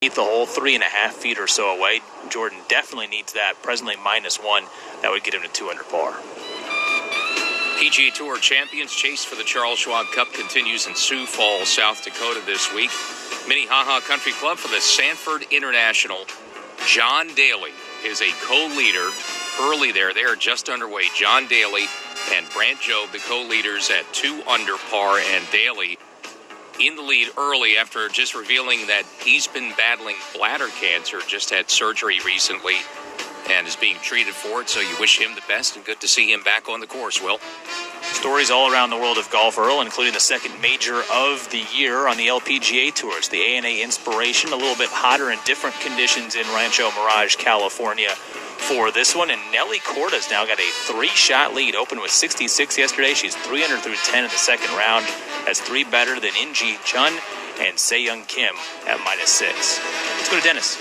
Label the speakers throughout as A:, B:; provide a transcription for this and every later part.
A: the hole, 3.5 feet or so away. Jordan definitely needs that. Presently -1. That would get him to 2 under par.
B: PGA Tour Champions chase for the Charles Schwab Cup continues in Sioux Falls, South Dakota this week. Minnehaha Country Club for the Sanford International. John Daly is a co-leader early there. They are just underway. John Daly and Brant Jobe, the co-leaders at 2 under par, and Daly in the lead early after just revealing that he's been battling bladder cancer, just had surgery recently, and is being treated for it. So you wish him the best, and good to see him back on the course, Will.
A: Stories all around the world of golf, Earl, including the second major of the year on the LPGA Tours. The ANA Inspiration, a little bit hotter and different conditions in Rancho Mirage, California for this one. And Nelly Corda's now got a 3-shot lead. Opened with 66 yesterday. She's 3 under through 10 in the second round. Has 3 better than In-Ji Chun and Se-Young Kim at -6. Let's go to Dennis.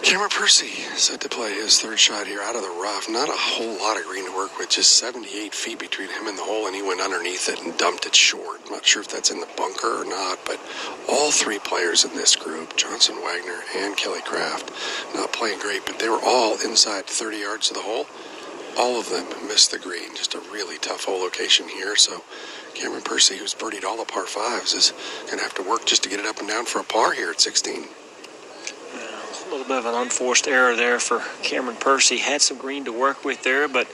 C: Cameron Percy set to play his 3rd shot here out of the rough. Not a whole lot of green to work with, just 78 feet between him and the hole, and he went underneath it and dumped it short. I'm not sure if that's in the bunker or not, but all 3 players in this group, Johnson Wagner and Kelly Craft, not playing great, but they were all inside 30 yards of the hole. All of them missed the green. Just a really tough hole location here, so Cameron Percy, who's birdied all the par 5s, is going to have to work just to get it up and down for a par here at 16.
D: A little bit of an unforced error there for Cameron Percy. Had some green to work with there, but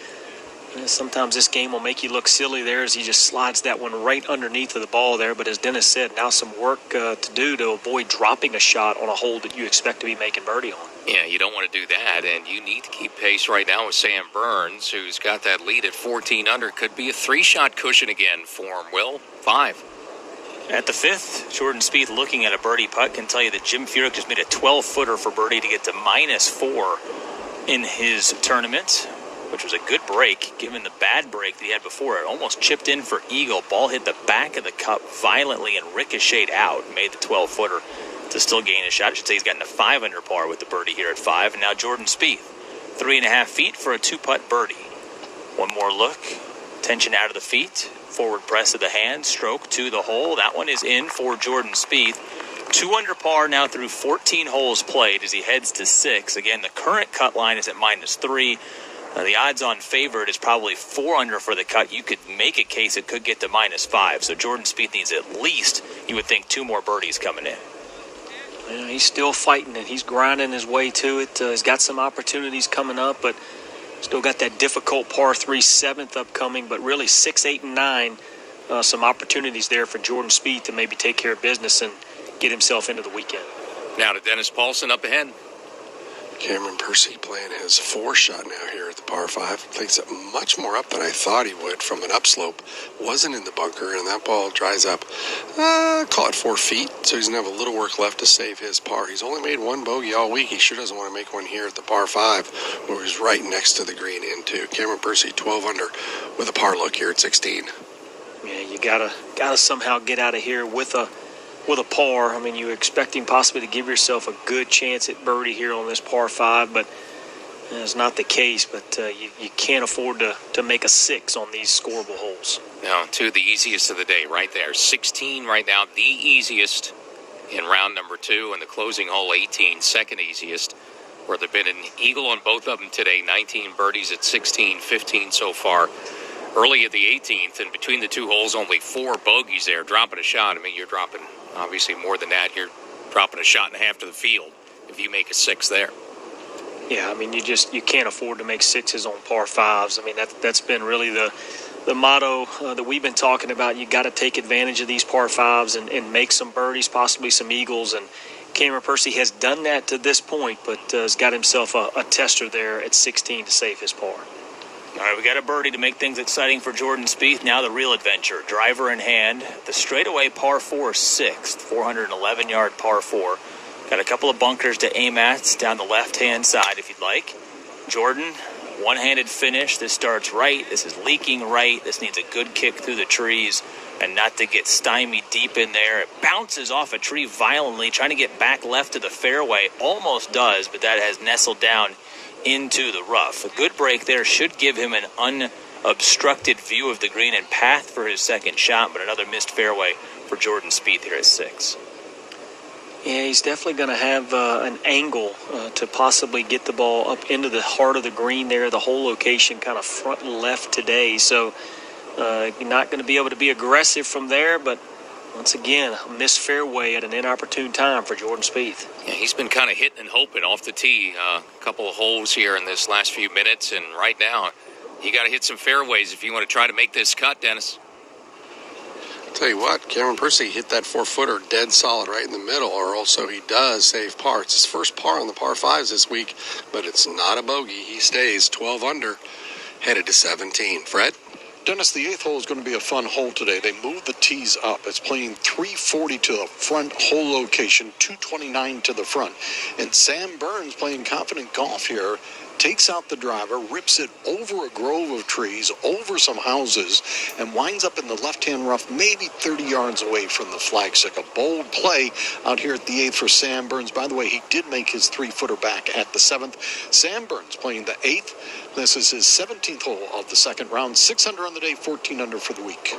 D: sometimes this game will make you look silly there as he just slides that one right underneath of the ball there. But as Dennis said, now some work to do to avoid dropping a shot on a hole that you expect to be making birdie on.
B: Yeah, you don't want to do that, and you need to keep pace right now with Sam Burns, who's got that lead at 14 under. Could be a 3-shot cushion again for him, Will. 5.
A: At the 5th, Jordan Spieth looking at a birdie putt can tell you that Jim Furyk just made a 12-footer for birdie to get to -4 in his tournament, which was a good break given the bad break that he had before. It almost chipped in for eagle. Ball hit the back of the cup violently and ricocheted out, made the 12-footer to still gain a shot. I should say he's gotten a 5 under par with the birdie here at 5. And now Jordan Spieth, 3.5 feet for a 2-putt birdie. One more look. Tension out of the feet. Forward press of the hand, stroke to the hole. That one is in for Jordan Spieth. 2 under par now through 14 holes played as he heads to 6. Again, the current cut line is at -3. The odds-on favorite is probably 4 under for the cut. You could make a case it could get to -5. So Jordan Spieth needs at least, you would think, 2 more birdies coming in.
D: Yeah, he's still fighting it. He's grinding his way to it. He's got some opportunities coming up, but still got that difficult par 3 7th upcoming, but really 6, 8, and 9, some opportunities there for Jordan Spieth to maybe take care of business and get himself into the weekend.
B: Now to Dennis Paulson up ahead.
C: Cameron Percy playing his 4-shot now here at the par 5. Takes it much more up than I thought he would from an upslope. Wasn't in the bunker, and that ball dries up, call it 4 feet. So he's going to have a little work left to save his par. He's only made 1 bogey all week. He sure doesn't want to make one here at the par 5, where he's right next to the green in too. Cameron Percy 12 under with a par look here at 16.
D: Yeah, you gotta somehow get out of here with a par. I mean, you're expecting possibly to give yourself a good chance at birdie here on this par 5, but it's not the case. But you can't afford to make a 6 on these scoreable holes.
B: Now, 2 of the easiest of the day right there. 16 right now, the easiest in round number 2, and the closing hole 18, second easiest, where they've been an eagle on both of them today. 19 birdies at 16, 15 so far. Early at the 18th, and between the 2 holes, only 4 bogeys there. Dropping a shot, I mean, you're dropping obviously more than that. You're dropping a shot and a half to the field if you make a 6 there.
D: Yeah, I mean, you can't afford to make 6s on par 5s. I mean, that's been really the motto that we've been talking about. You got to take advantage of these par 5s and make some birdies, possibly some eagles. And Cameron Percy has done that to this point, but has got himself a tester there at 16 to save his par.
A: All right, we got a birdie to make things exciting for Jordan Spieth. Now the real adventure. Driver in hand. The straightaway par 4 6th, 411-yard par 4. Got a couple of bunkers to aim at down the left-hand side if you'd like. Jordan, one-handed finish. This starts right. This is leaking right. This needs a good kick through the trees and not to get stymied deep in there. It bounces off a tree violently, trying to get back left to the fairway. Almost does, but that has nestled down into the rough. A good break there should give him an unobstructed view of the green and path for his second shot, but another missed fairway for Jordan Spieth here at 6.
D: Yeah, he's definitely going to have an angle to possibly get the ball up into the heart of the green there, the whole location kind of front and left today. So you're not going to be able to be aggressive from there, but once again, a missed fairway at an inopportune time for Jordan Spieth.
B: Yeah, he's been kind of hitting and hoping off the tee. A couple of holes here in this last few minutes, and right now, you got to hit some fairways if you want to try to make this cut, Dennis.
C: Tell you what, Cameron Percy hit that 4-footer dead solid right in the middle, or also he does save par. It's his first par on the par 5s this week, but it's not a bogey. He stays 12 under, headed to 17. Fred?
E: Dennis, the 8th hole is going to be a fun hole today. They moved the tees up. It's playing 340 to the front hole location, 229 to the front. And Sam Burns, playing confident golf here, takes out the driver, rips it over a grove of trees, over some houses, and winds up in the left-hand rough, maybe 30 yards away from the flagstick. A bold play out here at the 8th for Sam Burns. By the way, he did make his 3-footer back at the 7th. Sam Burns playing the 8th. This is his 17th hole of the second round. 6 under on the day, 14 under for the week.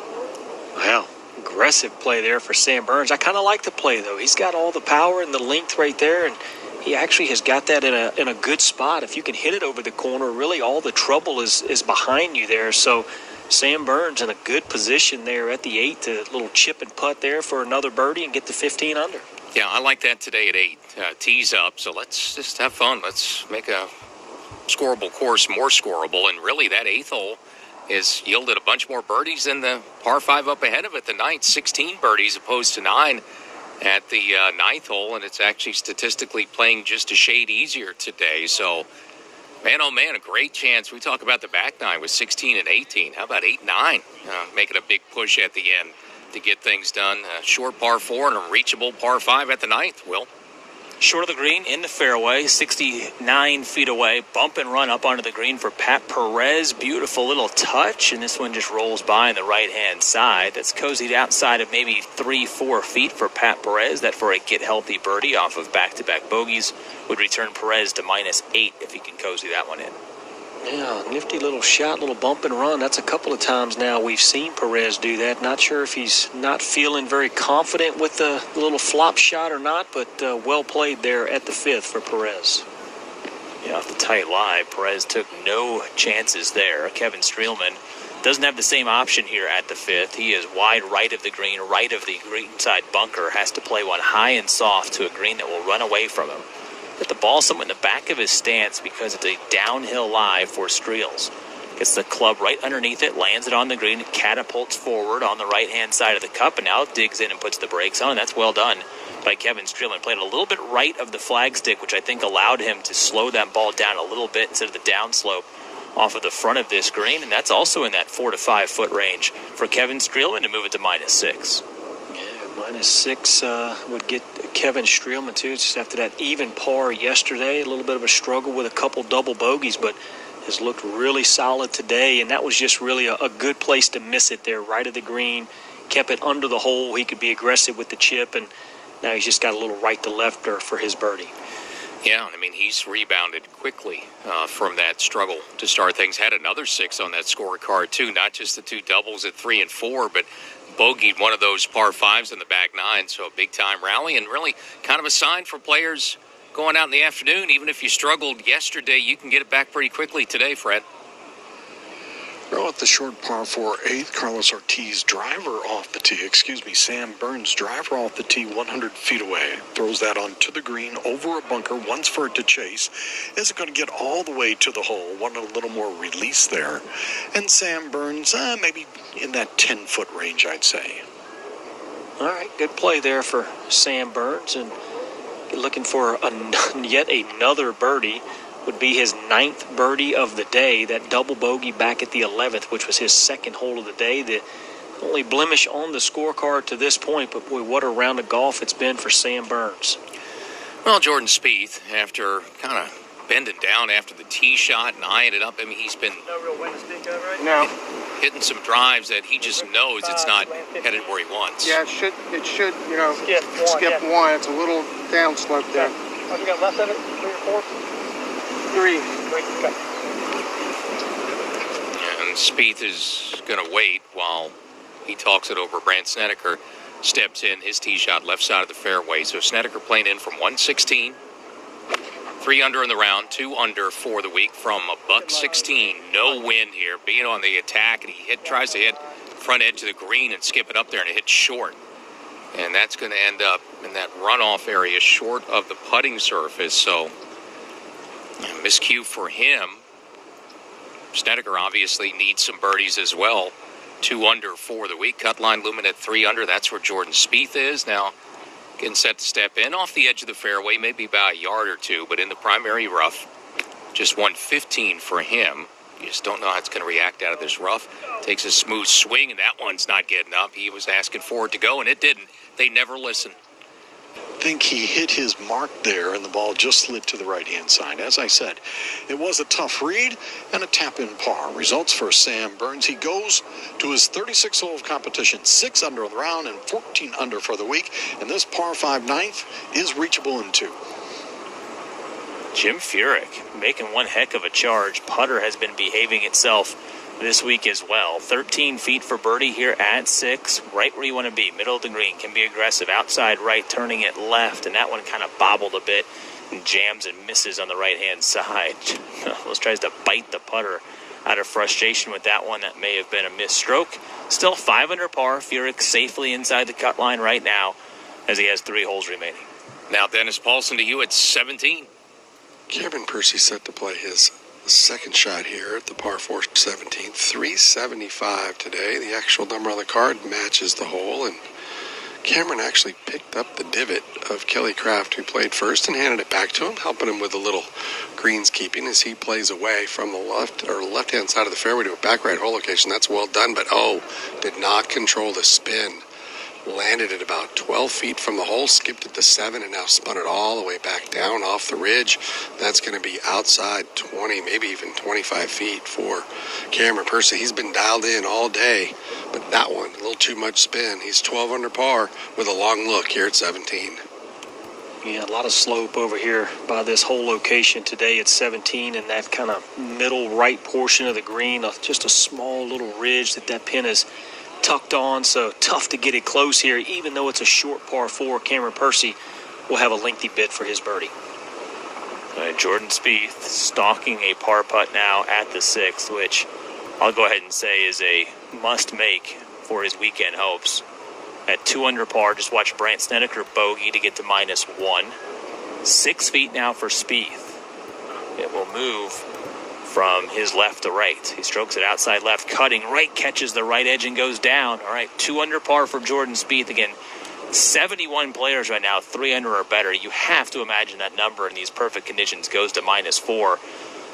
D: Wow, aggressive play there for Sam Burns. I kind of like the play, though. He's got all the power and the length right there, and he actually has got that in a good spot. If you can hit it over the corner, really all the trouble is behind you there. So Sam Burns in a good position there at the 8th, a little chip and putt there for another birdie and get to 15 under.
B: Yeah, I like that today at 8. Tees up, so let's just have fun. Let's make a scoreable course more scoreable, and really that 8th hole has yielded a bunch more birdies than the par 5 up ahead of it, the 9th, 16 birdies opposed to 9 at the 9th hole, and it's actually statistically playing just a shade easier today. So, man, oh man, a great chance. We talk about the back 9 with 16 and 18. How about 8, 9? Making a big push at the end to get things done. Short par 4 and a reachable par 5 at the 9th, Will.
A: Short of the green, in the fairway, 69 feet away. Bump and run up onto the green for Pat Perez. Beautiful little touch, and this one just rolls by on the right-hand side. That's cozied outside of maybe 3-4 feet for Pat Perez. That for a get-healthy birdie off of back-to-back bogeys would return Perez to -8 if he can cozy that one in.
D: Yeah, nifty little shot, little bump and run. That's a couple of times now we've seen Perez do that. Not sure if he's not feeling very confident with the little flop shot or not, but well played there at the 5th for Perez. Yeah, off the tight lie, Perez took no chances there. Kevin Streelman doesn't have the same option here at the 5th. He is wide right of the green, right of the greenside bunker. Has to play one high and soft to a green that will run away from him. Hit the ball somewhere in the back of his stance because it's a downhill lie for Streels. Gets the club right underneath it, lands it on the green, catapults forward on the right-hand side of the cup, and now digs in and puts the brakes on. That's well done by Kevin Streelman. Played a little bit right of the flagstick, which I think allowed him to slow that ball down a little bit instead of the downslope off of the front of this green, and that's also in that 4 to 5 foot range for Kevin Streelman to move it to -6. -6 would get Kevin Streelman, too. It's just after that even par yesterday. A little bit of a struggle with a couple double bogeys, but has looked really solid today. And that was just really a good place to miss it there, right of the green. Kept it under the hole. He could be aggressive with the chip, and now he's just got a little right to lefter for his birdie.
B: Yeah, I mean, he's rebounded quickly from that struggle to start things. Had another 6 on that scorecard, too. Not just the 2 doubles at 3 and 4, but bogeyed one of those par 5s in the back 9, so a big-time rally, and really kind of a sign for players going out in the afternoon. Even if you struggled yesterday, you can get it back pretty quickly today, Fred.
E: Well, at the short par 4 8th, Carlos Ortiz driver off the tee. Sam Burns driver off the tee 100 feet away. Throws that onto the green over a bunker, wants for it to chase. Isn't going to get all the way to the hole. Wanted a little more release there. And Sam Burns, maybe in that 10-foot range, I'd say.
D: All right, good play there for Sam Burns, and looking for yet another birdie. Would be his 9th birdie of the day. That double bogey back at the 11th, which was his 2nd hole of the day. The only blemish on the scorecard to this point, but boy, what a round of golf it's been for Sam Burns.
B: Well, Jordan Spieth, after kind of bending down after the tee shot and eyeing it up, I mean, he's been hitting some drives that he just knows it's not headed where he wants.
F: Yeah, it should, skip one. It's a little downslope there.
D: Oh, you got left of it? 3 or 4?
F: 3.
D: Okay.
B: And Spieth is going to wait while he talks it over Brandt Snedeker. steps in. His tee shot left side of the fairway. So Snedeker playing in from 116. 3 under in the round, 2 under for the week from a $1.16. No wind here, being on the attack, and he tries to hit front edge of the green and skip it up there, and it hits short. And that's going to end up in that runoff area short of the putting surface. So miscue for him. Snedeker obviously needs some birdies as well. 2 under for the week. Cut line looming at 3 under. That's where Jordan Spieth is now. Getting set to step in off the edge of the fairway, maybe about a yard or two, but in the primary rough, just 115 for him. You just don't know how it's going to react out of this rough. Takes a smooth swing, and that one's not getting up. He was asking for it to go, and it didn't. They never listen.
E: I think he hit his mark there, and the ball just slid to the right-hand side. As I said, it was a tough read and a tap-in par. Results for Sam Burns. He goes to his 36th hole of competition, 6 under on the round and 14 under for the week. And this par 5 ninth is reachable in 2.
A: Jim Furyk making one heck of a charge. Putter has been behaving itself this week as well. 13 feet for birdie here at 6, right where you want to be, middle of the green. Can be aggressive, outside right, turning it left, and that one kind of bobbled a bit and jams and misses on the right-hand side. Almost tries to bite the putter out of frustration with that one. That may have been a missed stroke. Still 5 under par. Furyk safely inside the cut line right now as he has 3 holes remaining.
B: Now Dennis Paulson to you at 17.
C: Cameron Percy set to play his second shot here at the par 4 17. 375 today. The actual number on the card matches the hole, and Cameron actually picked up the divot of Kelly Craft, who played first, and handed it back to him, helping him with a little greenskeeping as he plays away from the left-hand side of the fairway to a back right hole location. That's well done, but did not control the spin. Landed it about 12 feet from the hole, skipped it to 7, and now spun it all the way back down off the ridge. That's going to be outside 20, maybe even 25 feet for Cameron Percy. He's been dialed in all day, but that one, a little too much spin. He's 12 under par with a long look here at 17.
D: Yeah, a lot of slope over here by this whole location today at 17, and that kind of middle right portion of the green, just a small little ridge that pin is tucked on, so tough to get it close here. Even though it's a short par 4, Cameron Percy will have a lengthy bit for his birdie.
A: Jordan Spieth stalking a par putt now at the 6th, which I'll go ahead and say is a must-make for his weekend hopes. At 2 under par, just watch Brandt Snedeker bogey to get to -1. 6 feet now for Spieth. It will move from his left to right. He strokes it outside left, cutting right, catches the right edge and goes down. All right, 2 under par for Jordan Spieth. Again, 71 players right now, 3 under or better. You have to imagine that number in these perfect conditions goes to -4.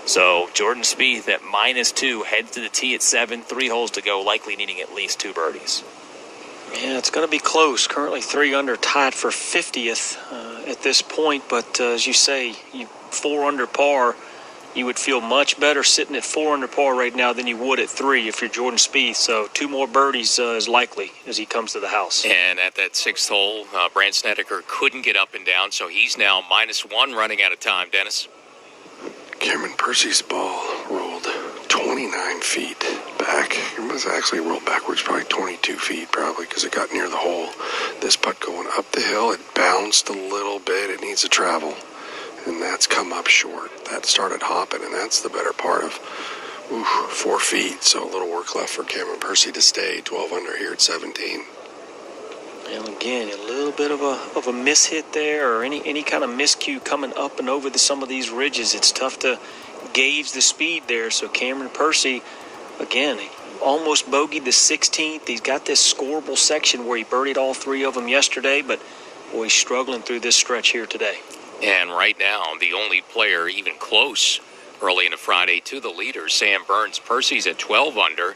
A: So Jordan Spieth at -2 heads to the tee at 7, 3 holes to go, likely needing at least 2 birdies.
D: Yeah, it's going to be close. Currently 3 under, tied for 50th at this point. But as you say, 4 under par. You would feel much better sitting at 4 under par right now than you would at 3 if you're Jordan Spieth. So 2 more birdies is likely as he comes to the house.
B: And at that 6th hole, Brandt Snedeker couldn't get up and down, so he's now -1 running out of time. Dennis?
C: Cameron Percy's ball rolled 29 feet back. It was actually rolled backwards probably 22 feet probably because it got near the hole. This putt going up the hill, it bounced a little bit. It needs to travel. And that's come up short. That started hopping, and that's the better part of 4 feet. So a little work left for Cameron Percy to stay 12 under here at 17.
D: And again, a little bit of a mishit there, or any kind of miscue coming up and over some of these ridges. It's tough to gauge the speed there. So Cameron Percy, again, almost bogeyed the 16th. He's got this scoreable section where he birdied all 3 of them yesterday, but boy, he's struggling through this stretch here today.
B: And right now, the only player even close early in a Friday to the leader, Sam Burns. Percy's at 12 under.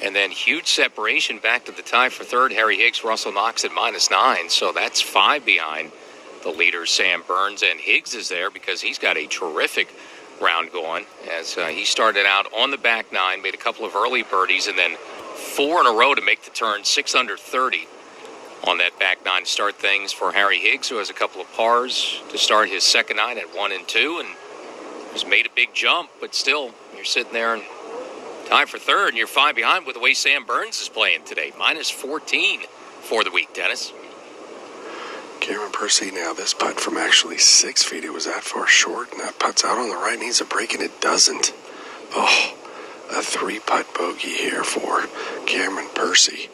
B: And then huge separation back to the tie for 3rd. Harry Higgs, Russell Knox at -9. So that's 5 behind the leader, Sam Burns. And Higgs is there because he's got a terrific round going as he started out on the back 9, made a couple of early birdies, and then 4 in a row to make the turn, 6 under 30. On that back 9 to start things for Harry Higgs, who has a couple of pars to start his second 9 at 1 and 2, and has made a big jump, but still, you're sitting there and tied for 3rd, and you're 5 behind with the way Sam Burns is playing today. -14 for the week, Dennis.
C: Cameron Percy, now this putt from actually 6 feet, it was that far short, and that putt's out on the right, needs a break, and it doesn't. Oh, a 3-putt bogey here for Cameron Percy.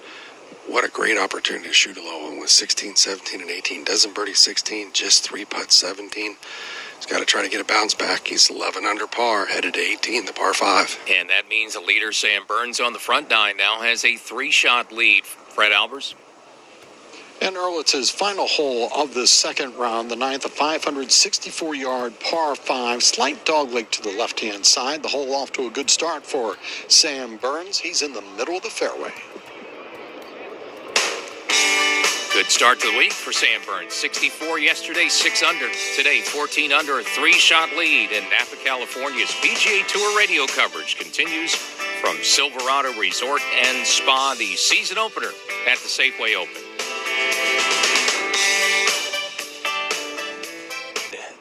C: What a great opportunity to shoot a low one with 16, 17, and 18. Doesn't birdie 16, just 3-putt 17. He's got to try to get a bounce back. He's 11 under par, headed to 18, the par 5.
B: And that means the leader, Sam Burns, on the front nine now has a 3-shot lead. Fred Albers.
E: And Earl, it's his final hole of the second round, the ninth, a 564-yard par 5, slight dogleg to the left-hand side. The hole off to a good start for Sam Burns. He's in the middle of the fairway.
B: Good start to the week for Sam Burns. 64 yesterday, 6 under. Today, 14 under, a 3-shot lead. In Napa, California's PGA Tour radio coverage continues from Silverado Resort and Spa, the season opener at the Safeway Open.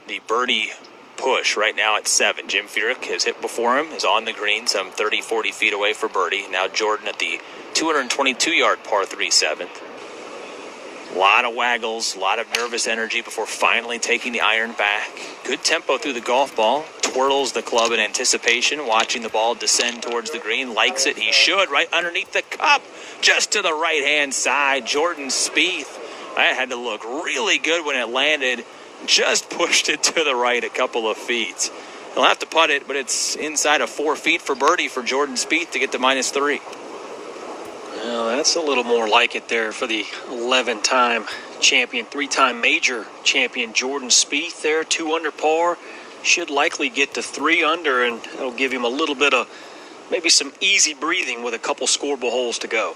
A: The birdie push right now at 7. Jim Furyk has hit before him, is on the green, some 30, 40 feet away for birdie. Now Jordan at the 222-yard par 3 7th. A lot of waggles, a lot of nervous energy before finally taking the iron back. Good tempo through the golf ball. Twirls the club in anticipation, watching the ball descend towards the green. Likes it. He should. Right underneath the cup, just to the right-hand side. Jordan Spieth. That had to look really good when it landed. Just pushed it to the right a couple of feet. He'll have to putt it, but it's inside of 4 feet for birdie for Jordan Spieth to get to -3.
D: Well, that's a little more like it there for the 11-time champion, 3-time major champion Jordan Spieth there, 2 under par. Should likely get to 3 under, and it'll give him a little bit of maybe some easy breathing with a couple scoreable holes to go.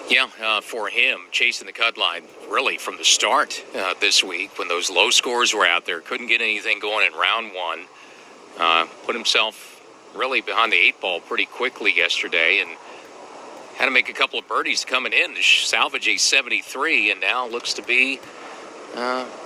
B: Yeah, for him, chasing the cut line really from the start this week when those low scores were out there. Couldn't get anything going in round 1. Put himself really behind the 8 ball pretty quickly yesterday and had to make a couple of birdies coming in to salvage a 73, and now looks to be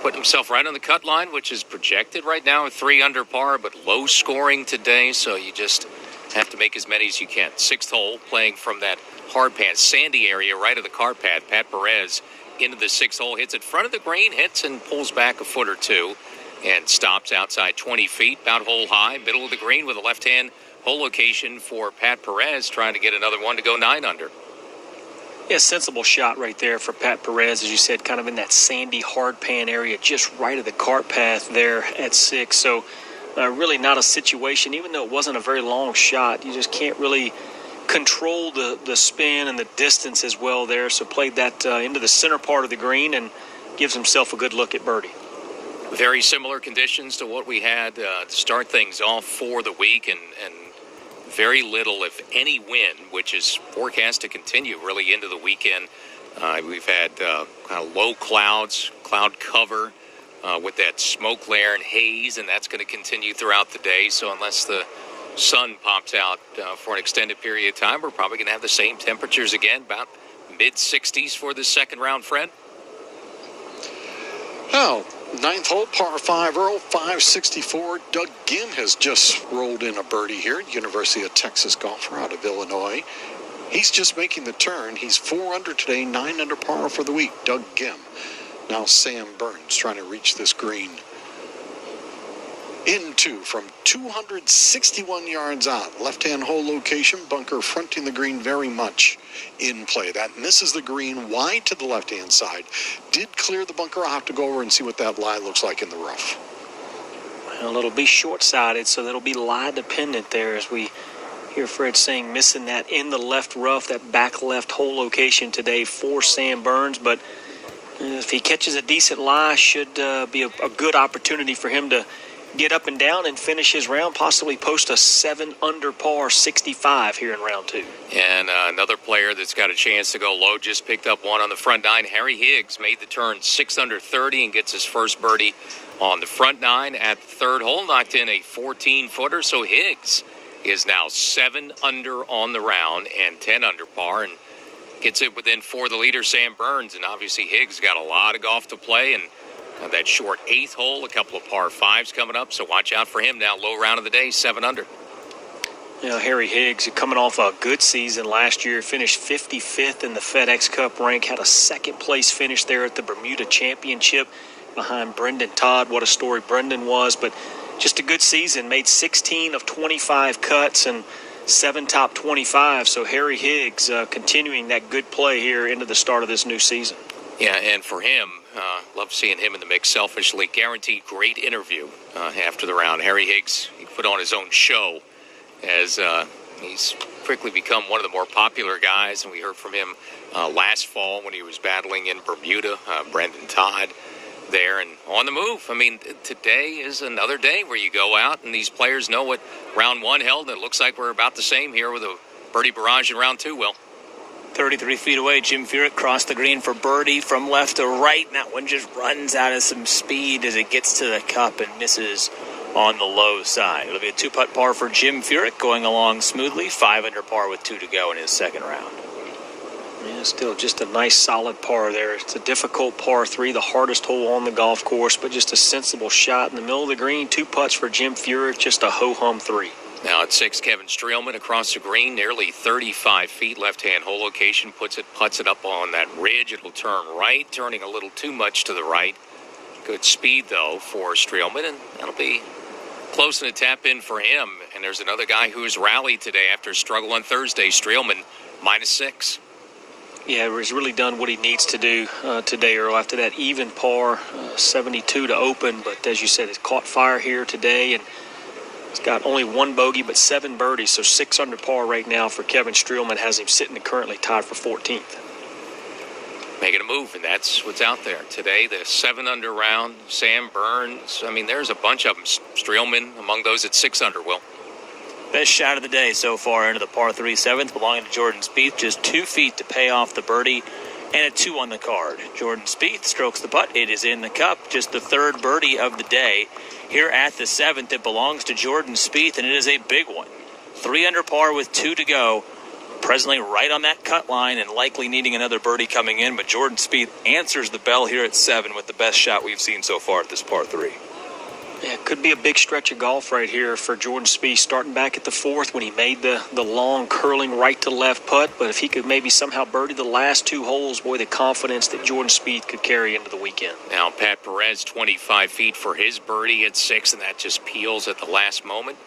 B: putting himself right on the cut line, which is projected right now at 3 under par, but low scoring today, so you just have to make as many as you can. 6th hole, playing from that hard pan, sandy area right of the cart pad. Pat Perez into the 6th hole, hits it front of the green, hits and pulls back a foot or two, and stops outside 20 feet, about hole high, middle of the green with a left-hand hole location for Pat Perez, trying to get another one to go 9 under.
D: Yeah, sensible shot right there for Pat Perez, as you said, kind of in that sandy hard pan area, just right of the cart path there at 6. So really not a situation, even though it wasn't a very long shot, you just can't really control the spin and the distance as well there. So played that into the center part of the green and gives himself a good look at birdie.
B: Very similar conditions to what we had to start things off for the week, and very little, if any, wind, which is forecast to continue really into the weekend. We've had kind of low clouds, cloud cover with that smoke layer and haze, and that's going to continue throughout the day. So unless the sun pops out for an extended period of time, we're probably going to have the same temperatures again, about mid-60s for the second round, Fred.
E: Now, 9th hole, par 5, Earl, 564. Doug Gim has just rolled in a birdie here at University of Texas golfer out of Illinois. He's just making the turn. He's 4 under today, 9 under par for the week. Doug Gim. Now Sam Burns trying to reach this green. Into from 261 yards out. Left-hand hole location, bunker fronting the green very much in play. That misses the green wide to the left-hand side. Did clear the bunker. I'll have to go over and see what that lie looks like in the rough.
D: Well, it'll be short-sided, so that'll be lie dependent there, as we hear Fred saying, missing that in the left rough, that back left hole location today for Sam Burns. But if he catches a decent lie, should be a good opportunity for him to get up and down and finish his round, possibly post a 7 under par 65 here in round 2.
B: And another player that's got a chance to go low just picked up one on the front 9. Harry Higgs made the turn 6 under 30 and gets his first birdie on the front 9 at the 3rd hole, knocked in a 14-footer. So Higgs is now 7 under on the round and 10 under par, and gets it within 4 of the leader, Sam Burns. And obviously Higgs got a lot of golf to play, and that short 8th hole, a couple of par 5s coming up, so watch out for him now. Low round of the day, 7 under.
D: Harry Higgs, coming off a good season last year, finished 55th in the FedEx Cup rank, had a second-place finish there at the Bermuda Championship behind Brendan Todd. What a story Brendan was, but just a good season. Made 16 of 25 cuts and 7 top 25. So Harry Higgs continuing that good play here into the start of this new season.
B: Yeah, and for him, love seeing him in the mix selfishly. Guaranteed great interview after the round. Harry Higgs, he put on his own show as he's quickly become one of the more popular guys, and we heard from him last fall when he was battling in Bermuda, Brendan Todd there, and on the move. I mean, today is another day where you go out, and these players know what round one held, and it looks like we're about the same here with a birdie barrage in round two, Will.
A: 33 feet away, Jim Furyk crossed the green for birdie from left to right, and that one just runs out of some speed as it gets to the cup and misses on the low side. It'll be a 2-putt par for Jim Furyk, going along smoothly, 5 under par with 2 to go in his second round.
D: Yeah, still just a nice solid par there. It's a difficult par 3, the hardest hole on the golf course, but just a sensible shot in the middle of the green. 2 putts for Jim Furyk, just a ho-hum 3.
B: Now at 6, Kevin Streelman across the green, nearly 35 feet, left-hand hole location, puts it up on that ridge. It'll turn right, turning a little too much to the right. Good speed, though, for Streelman, and that'll be close to the tap in for him. And there's another guy who's rallied today after a struggle on Thursday, Streelman, -6.
D: Yeah, he's really done what he needs to do today, Earl, after that even par, 72 to open. But as you said, it's caught fire here today, and he's got only 1 bogey but 7 birdies, so 6 under par right now for Kevin Streelman, has him sitting currently tied for 14th.
B: Making a move, and that's what's out there today. The 7 under round, Sam Burns. I mean, there's a bunch of them. Streelman among those at 6 under, Will.
A: Best shot of the day so far into the par 3 7th, belonging to Jordan Spieth. Just 2 feet to pay off the birdie, and a 2 on the card. Jordan Spieth strokes the putt. It is in the cup. Just the 3rd birdie of the day. Here at the 7th, it belongs to Jordan Spieth, and it is a big one. 3 under par with 2 to go. Presently right on that cut line and likely needing another birdie coming in, but Jordan Spieth answers the bell here at 7 with the best shot we've seen so far at this par 3.
D: Yeah, it could be a big stretch of golf right here for Jordan Spieth, starting back at the 4th when he made the long curling right to left putt. But if he could maybe somehow birdie the last 2 holes, boy, the confidence that Jordan Spieth could carry into the weekend.
B: Now Pat Perez, 25 feet for his birdie at 6, and that just peels at the last moment.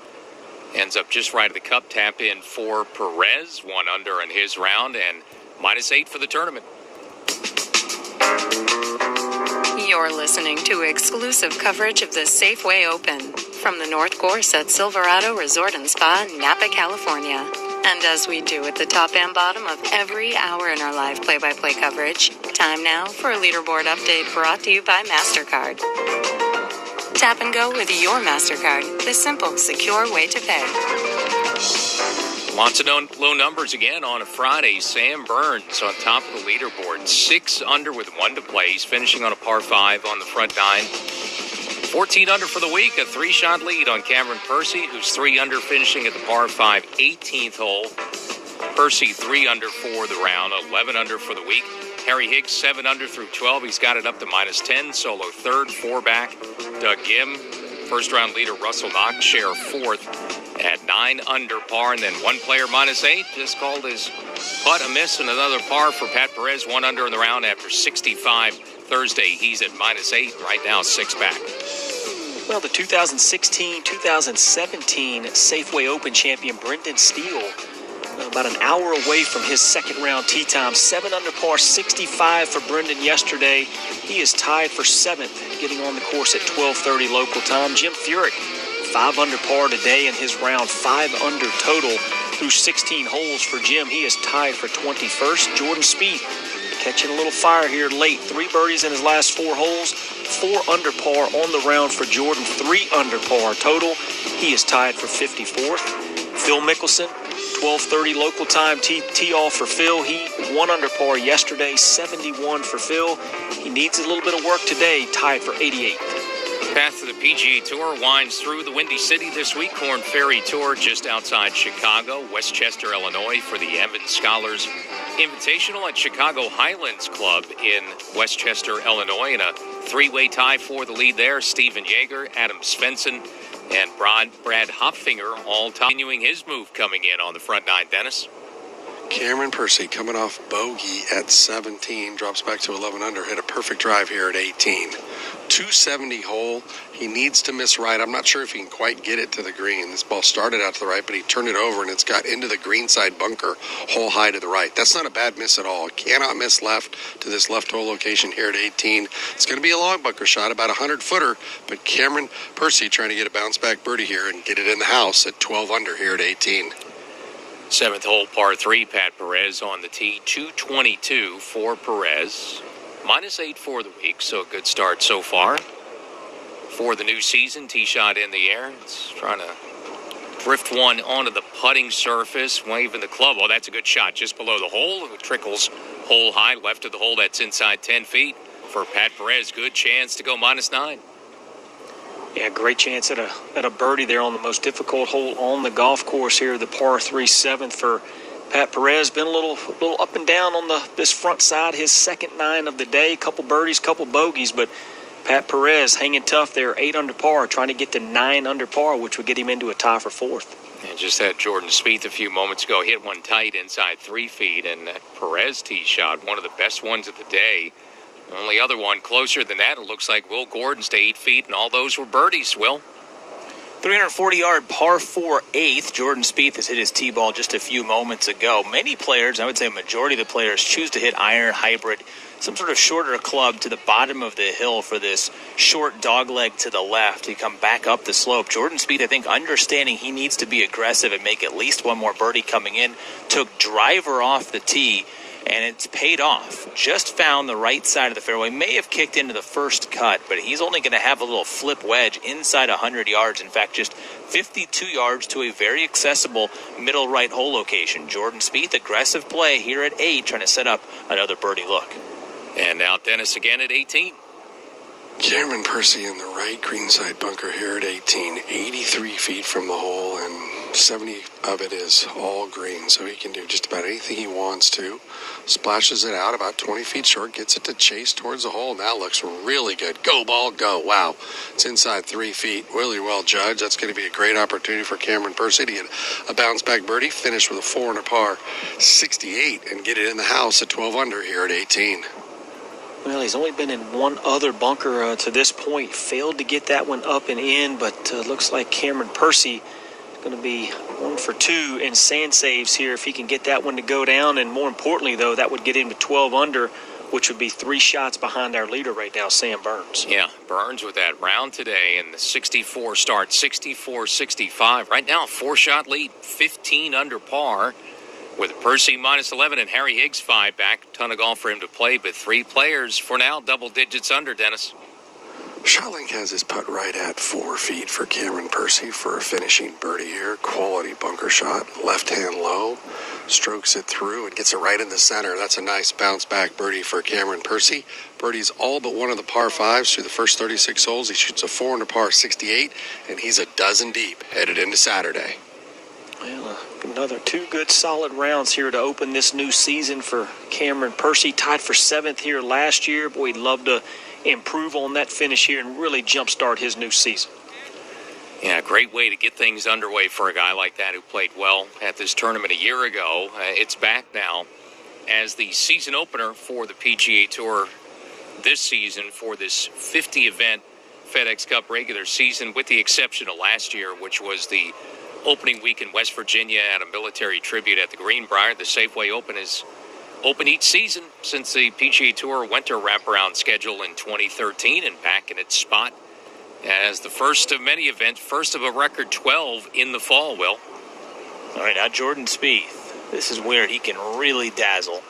B: Ends up just right at the cup. Tap in for Perez, 1 under in his round, and -8 for the tournament.
G: You're listening to exclusive coverage of the Safeway Open from the North Course at Silverado Resort and Spa, Napa, California. And as we do at the top and bottom of every hour in our live play-by-play coverage, time now for a leaderboard update brought to you by MasterCard. Tap and go with your MasterCard, the simple, secure way to pay.
B: Lots of low numbers again on a Friday. Sam Burns on top of the leaderboard, 6 under with 1 to play. He's finishing on a par 5 on the front 9. 14 under for the week, a 3-shot lead on Cameron Percy, who's 3 under, finishing at the par 5 18th hole. Percy 3 under for the round, 11 under for the week. Harry Higgs 7 under through 12. He's got it up to -10. Solo 3rd, 4 back. Doug Gim, first round leader Russell Knoxshare 4th at 9 under par, and then one player -8 just called his putt a miss, and another par for Pat Perez, 1 under in the round after 65 Thursday. He's at -8 right now, 6 back.
D: Well, the 2016-2017 Safeway Open champion Brendan Steele, about an hour away from his second round tee time. 7 under par, 65 for Brendan yesterday. He is tied for 7th, getting on the course at 12:30 local time. Jim Furyk, 5 under par today in his round, 5 under total through 16 holes for Jim. He is tied for 21st. Jordan Spieth catching a little fire here late. 3 birdies in his last 4 holes. 4 under par on the round for Jordan. 3 under par total. He is tied for 54th. Phil Mickelson, 12:30 local time tee off for Phil. He 1 under par yesterday, 71 for Phil. He needs a little bit of work today, tied for 88th.
B: Path to the PGA Tour winds through the Windy City this week. Korn Ferry Tour just outside Chicago. Westchester, Illinois for the Evans Scholars Invitational at Chicago Highlands Club in Westchester, Illinois, in a three-way tie for the lead there. Steven Yeager, Adam Svensson, and Brad Hopfinger all continuing his move coming in on the front nine, Dennis.
C: Cameron Percy coming off bogey at 17, drops back to 11 under, hit a perfect drive here at 18. 270 hole. He needs to miss right. I'm not sure if he can quite get it to the green. This ball started out to the right, but he turned it over, and it's got into the green side bunker, hole high to the right. That's not a bad miss at all. Cannot miss left to this left hole location here at 18. It's going to be a long bunker shot, about a 100-footer, but Cameron Percy trying to get a bounce-back birdie here and get it in the house at 12 under here at 18.
B: Seventh hole, par 3, Pat Perez on the tee, 222 for Perez. -8 for the week, so a good start so far. For the new season, tee shot in the air. It's trying to drift one onto the putting surface, waving the club. Oh, that's a good shot just below the hole. It trickles hole high, left of the hole. That's inside 10 feet. For Pat Perez, good chance to go -9.
D: Yeah, great chance at a birdie there on the most difficult hole on the golf course here, the par 3 7th for Pat Perez. Been a little up and down on this front side, his second 9 of the day. Couple birdies, couple bogeys, but Pat Perez hanging tough there, 8 under par, trying to get to 9 under par, which would get him into a tie for 4th.
B: And just had Jordan Spieth a few moments ago hit one tight inside 3 feet, and that Perez tee shot, one of the best ones of the day. The only other one closer than that, it looks like Will Gordon's to 8 feet, and all those were birdies, Will.
A: 340-yard par 4 8th. Jordan Spieth has hit his tee ball just a few moments ago. Many players, I would say a majority of the players, choose to hit iron, hybrid, some sort of shorter club to the bottom of the hill for this short dog leg to the left. You come back up the slope. Jordan Spieth, I think, understanding he needs to be aggressive and make at least one more birdie coming in, took driver off the tee, and it's paid off. Just found the right side of the fairway. May have kicked into the first cut, but he's only going to have a little flip wedge inside 100 yards. In fact, just 52 yards to a very accessible middle right hole location. Jordan Spieth, aggressive play here at 8, trying to set up another birdie look.
B: And now Dennis again at 18.
C: Cameron Percy in the right greenside bunker here at 18, 83 feet from the hole, and 70 of it is all green, so he can do just about anything he wants to. Splashes it out about 20 feet short, gets it to chase towards the hole, and that looks really good. Go, ball, go. Wow. It's inside 3 feet. Really well judged. That's going to be a great opportunity for Cameron Percy to get a bounce-back birdie, finish with a 4 under par 68, and get it in the house at 12 under here at 18.
D: Well, he's only been in one other bunker to this point. Failed to get that one up and in, but looks like Cameron Percy going to be 1 for 2 in sand saves here if he can get that one to go down. And more importantly, though, that would get him to 12 under, which would be 3 shots behind our leader right now, Sam Burns.
B: Yeah, Burns with that round today and the 64 start, 64-65. Right now, a 4-shot lead, 15 under par. With Percy -11 and Harry Higgs 5 back. Ton of golf for him to play, but 3 players for now, double digits under, Dennis.
C: Shotling has his putt right at 4 feet for Cameron Percy for a finishing birdie here. Quality bunker shot, left hand low, strokes it through and gets it right in the center. That's a nice bounce back birdie for Cameron Percy. Birdie's all but one of the par 5s through the first 36 holes. He shoots a 4 under par 68, and he's a dozen deep headed into Saturday.
D: Well, another 2 good solid rounds here to open this new season for Cameron Percy. Tied for 7th here last year. Boy, he'd love to improve on that finish here and really jumpstart his new season.
B: Yeah, great way to get things underway for a guy like that who played well at this tournament a year ago. It's back now as the season opener for the PGA Tour this season for this 50-event FedEx Cup regular season, with the exception of last year, which was the opening week in West Virginia at a military tribute at the Greenbrier. The Safeway Open is open each season since the PGA Tour went to a wraparound schedule in 2013, and back in its spot as the first of many events, first of a record 12 in the fall, Will.
A: All right, now Jordan Spieth. This is where he can really dazzle.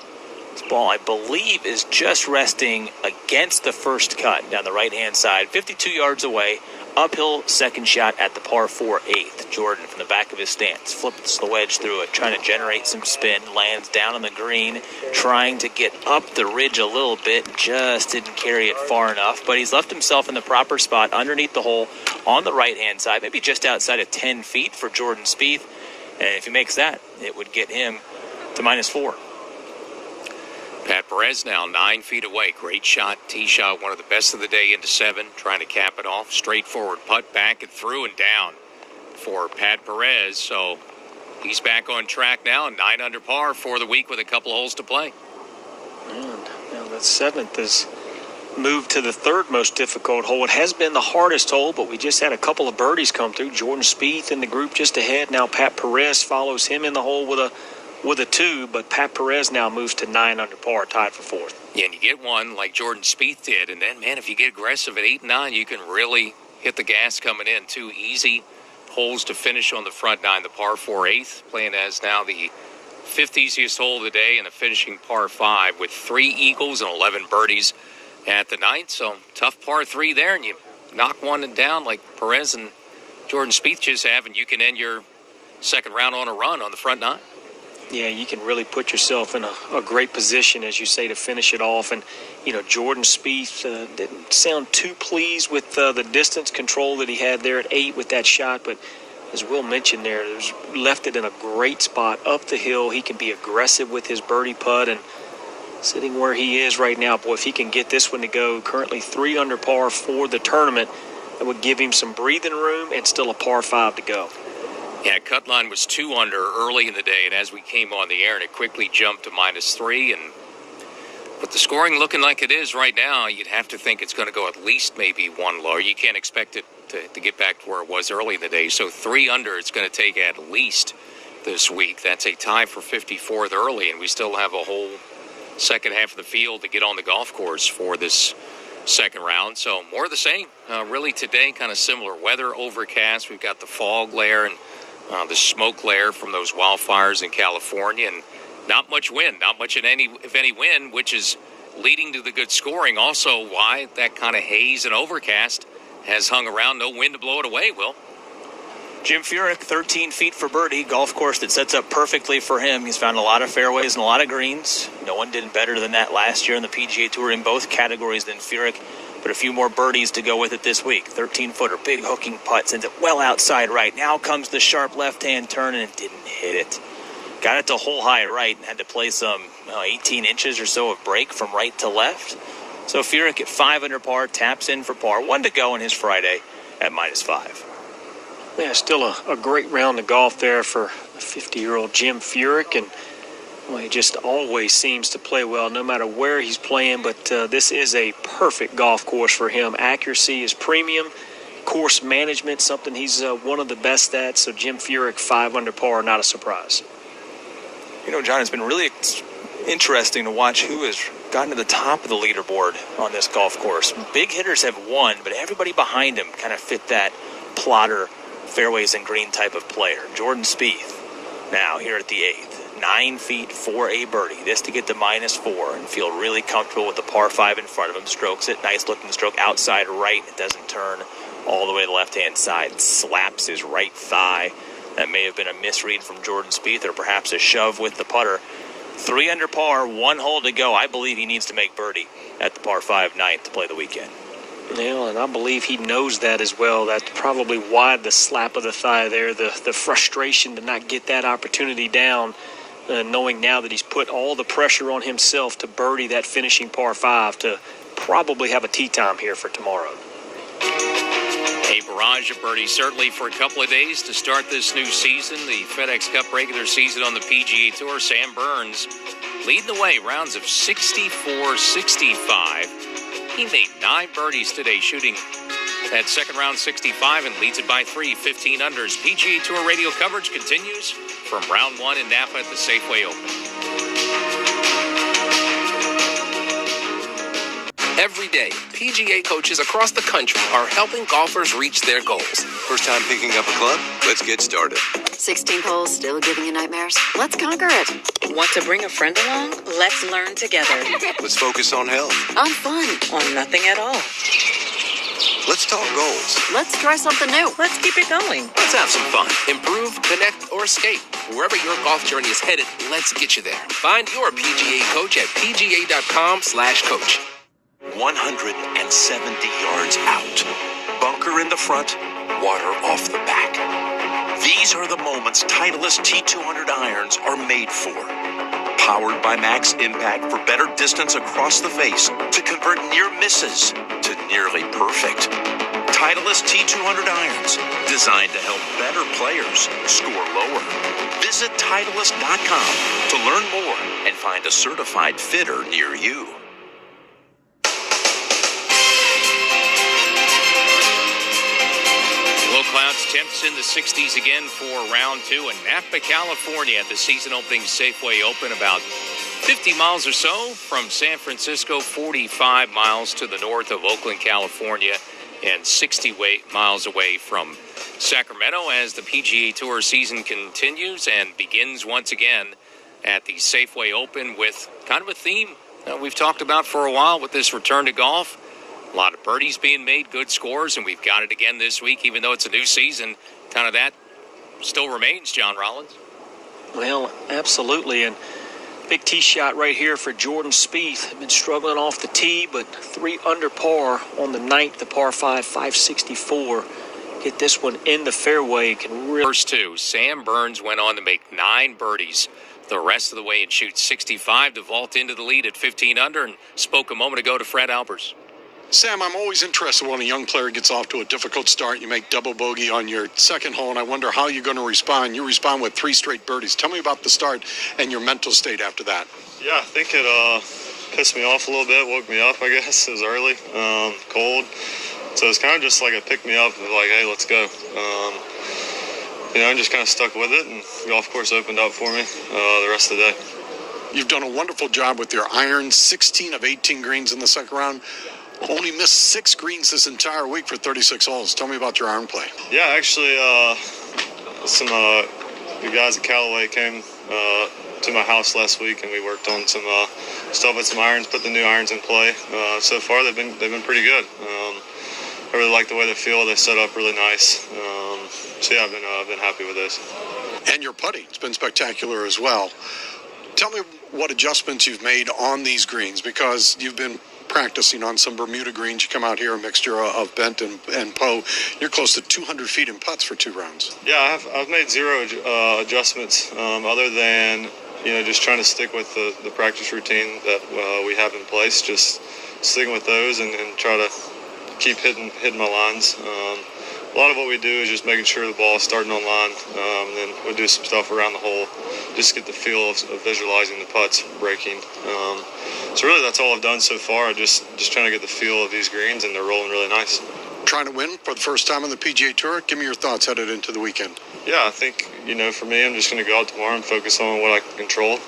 A: This ball, I believe, is just resting against the first cut down the right-hand side, 52 yards away. Uphill second shot at the par 4 8th. Jordan from the back of his stance flips the wedge through it, trying to generate some spin, lands down on the green, trying to get up the ridge a little bit, just didn't carry it far enough, but he's left himself in the proper spot underneath the hole on the right-hand side, maybe just outside of 10 feet for Jordan Spieth, and if he makes that, it would get him to -4.
B: Pat Perez now 9 feet away. Great shot. Tee shot, one of the best of the day into 7. Trying to cap it off. Straightforward putt back and through and down for Pat Perez. So he's back on track now. 9 under par for the week with a couple holes to play.
D: And now the 7th is moved to the 3rd most difficult hole. It has been the hardest hole, but we just had a couple of birdies come through. Jordan Spieth in the group just ahead. Now Pat Perez follows him in the hole with a 2, but Pat Perez now moves to 9 under par, tied for 4th.
B: Yeah, and you get one like Jordan Spieth did, and then, man, if you get aggressive at 8 and 9, you can really hit the gas coming in. 2 easy holes to finish on the front 9. The par 4 8th, playing as now the 5th easiest hole of the day, and a finishing par 5 with 3 eagles and 11 birdies at the 9th. So tough par 3 there, and you knock one down like Perez and Jordan Spieth just have, and you can end your second round on a run on the front 9.
D: Yeah, you can really put yourself in a great position, as you say, to finish it off. And, Jordan Spieth didn't sound too pleased with the distance control that he had there at 8 with that shot. But as Will mentioned there, left it in a great spot up the hill. He can be aggressive with his birdie putt, and sitting where he is right now, boy, if he can get this one to go, currently 3 under par for the tournament, that would give him some breathing room and still a par 5 to go.
B: Yeah, cut line was 2 under early in the day, and as we came on the air, and it quickly jumped to -3. And with the scoring looking like it is right now, you'd have to think it's going to go at least maybe 1 lower. You can't expect it to get back to where it was early in the day. So 3 under, it's going to take at least this week. That's a tie for 54th early, and we still have a whole second half of the field to get on the golf course for this second round. So more of the same. Really today, kind of similar weather, overcast. We've got the fog layer and the smoke layer from those wildfires in California, and not much wind, not much if any wind, which is leading to the good scoring. Also, why that kind of haze and overcast has hung around. No wind to blow it away, Will.
A: Jim Furyk, 13 feet for birdie. Golf course that sets up perfectly for him. He's found a lot of fairways and a lot of greens. No one did better than that last year in the PGA Tour in both categories than Furyk. But a few more birdies to go with it this week. 13-footer, big hooking putt, sends it well outside right. Now comes the sharp left-hand turn, and it didn't hit it. Got it to hole high right and had to play some 18 inches or so of break from right to left. So Furyk at 5 under par, taps in for par. 1 to go in his Friday at -5.
D: Yeah, still a great round of golf there for 50-year-old Jim Furyk, and well, he just always seems to play well no matter where he's playing, but this is a perfect golf course for him. Accuracy is premium. Course management, something he's one of the best at. So Jim Furyk, 5 under par, not a surprise.
A: John, it's been really interesting to watch who has gotten to the top of the leaderboard on this golf course. Big hitters have won, but everybody behind him kind of fit that plotter, fairways and green type of player. Jordan Spieth, now here at the 8th. 9 feet for a birdie. This to get to -4 and feel really comfortable with the par 5 in front of him. Strokes it. Nice looking stroke outside right. It doesn't turn all the way to the left-hand side. Slaps his right thigh. That may have been a misread from Jordan Spieth or perhaps a shove with the putter. 3 under par, 1 hole to go. I believe he needs to make birdie at the par 5 9th to play the weekend.
D: Yeah, and I believe he knows that as well. That's probably why the slap of the thigh there, the frustration to not get that opportunity down. Knowing now that he's put all the pressure on himself to birdie that finishing par 5 to probably have a tee time here for tomorrow.
B: A barrage of birdies certainly for a couple of days to start this new season. The FedEx Cup regular season on the PGA Tour. Sam Burns leading the way, rounds of 64, 65. He made 9 birdies today, shooting that second round 65 and leads it by 3, 15 unders. PGA Tour radio coverage continues from round 1 in Napa at the Safeway Open.
H: Every day, PGA coaches across the country are helping golfers reach their goals.
I: First time picking up a club? Let's get started.
J: 16 holes still giving you nightmares? Let's conquer it.
K: Want to bring a friend along? Let's learn together.
I: Let's focus on health.
J: On fun.
K: On nothing at all.
I: Let's talk goals.
J: Let's try something new.
K: Let's keep it going.
H: Let's have some fun. Improve, connect, or escape. Wherever your golf journey is headed, let's get you there. Find your PGA coach at pga.com/coach.
L: 170 yards out. Bunker in the front, water off the back. These are the moments Titleist T200 irons are made for. Powered by Max Impact for better distance across the face to convert near misses to nearly perfect. Titleist T200 irons, designed to help better players score lower. Visit Titleist.com to learn more and find a certified fitter near you.
B: Low clouds, temps in the 60s again for round 2 in Napa, California at the season opening Safeway Open, about 50 miles or so from San Francisco, 45 miles to the north of Oakland, California, and 60 miles away from Sacramento as the PGA Tour season continues and begins once again at the Safeway Open with kind of a theme that we've talked about for a while with this return to golf. A lot of birdies being made, good scores, and we've got it again this week, even though it's a new season. Kind of that still remains, John Rollins.
D: Well, absolutely, and big tee shot right here for Jordan Spieth. Been struggling off the tee, but 3 under par on the 9th, the par 5, 564. Get this one in the fairway. Can really...
B: First 2, Sam Burns went on to make 9 birdies the rest of the way and shoot 65 to vault into the lead at 15 under, and spoke a moment ago to Fred Albers.
E: Sam, I'm always interested when a young player gets off to a difficult start. You make double bogey on your second hole, and I wonder how you're going to respond. You respond with 3 straight birdies. Tell me about the start and your mental state after that.
M: Yeah, I think it pissed me off a little bit, woke me up, I guess. It was early, cold. So it's kind of just like a pick-me-up of like, hey, let's go. I just kind of stuck with it, and the golf course opened up for me the rest of the day.
E: You've done a wonderful job with your irons, 16 of 18 greens in the second round. Only missed 6 greens this entire week for 36 holes. Tell me about your iron play.
M: Yeah, actually, some the guys at Callaway came to my house last week, and we worked on some stuff with some irons, put the new irons in play. So far, they've been pretty good. I really like the way they feel. They set up really nice. So yeah, I've been happy with this.
E: And your putting's been spectacular as well. Tell me what adjustments you've made on these greens, because you've been practicing on some Bermuda greens. You come out here, a mixture of bent and Poe. You're close to 200 feet in putts for 2 rounds.
M: Yeah, I've made 0 adjustments other than just trying to stick with the practice routine that we have in place. Just sticking with those and try to keep hitting my lines. A lot of what we do is just making sure the ball is starting on line. Then we'll do some stuff around the hole, just get the feel of visualizing the putts breaking. So really, that's all I've done so far. Just trying to get the feel of these greens, and they're rolling really nice.
E: Trying to win for the first time on the PGA Tour. Give me your thoughts headed into the weekend.
M: Yeah, I think for me, I'm just going to go out tomorrow and focus on what I can control.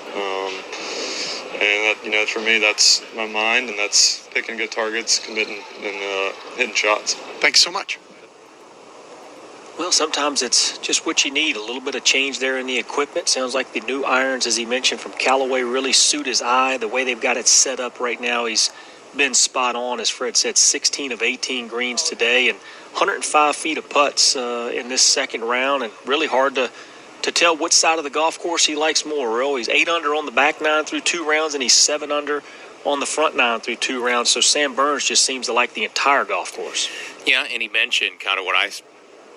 M: And that, for me, that's my mind, and that's picking good targets, committing, and hitting shots.
E: Thanks so much.
D: Well, sometimes it's just what you need, a little bit of change there in the equipment. Sounds like the new irons, as he mentioned, from Callaway really suit his eye. The way they've got it set up right now, he's been spot on. As Fred said, 16 of 18 greens today and 105 feet of putts in this second round, and really hard to tell which side of the golf course he likes more. Really, he's 8 under on the back 9 through 2 rounds, and he's 7 under on the front 9 through 2 rounds. So Sam Burns just seems to like the entire golf course.
B: Yeah, and he mentioned kind of what I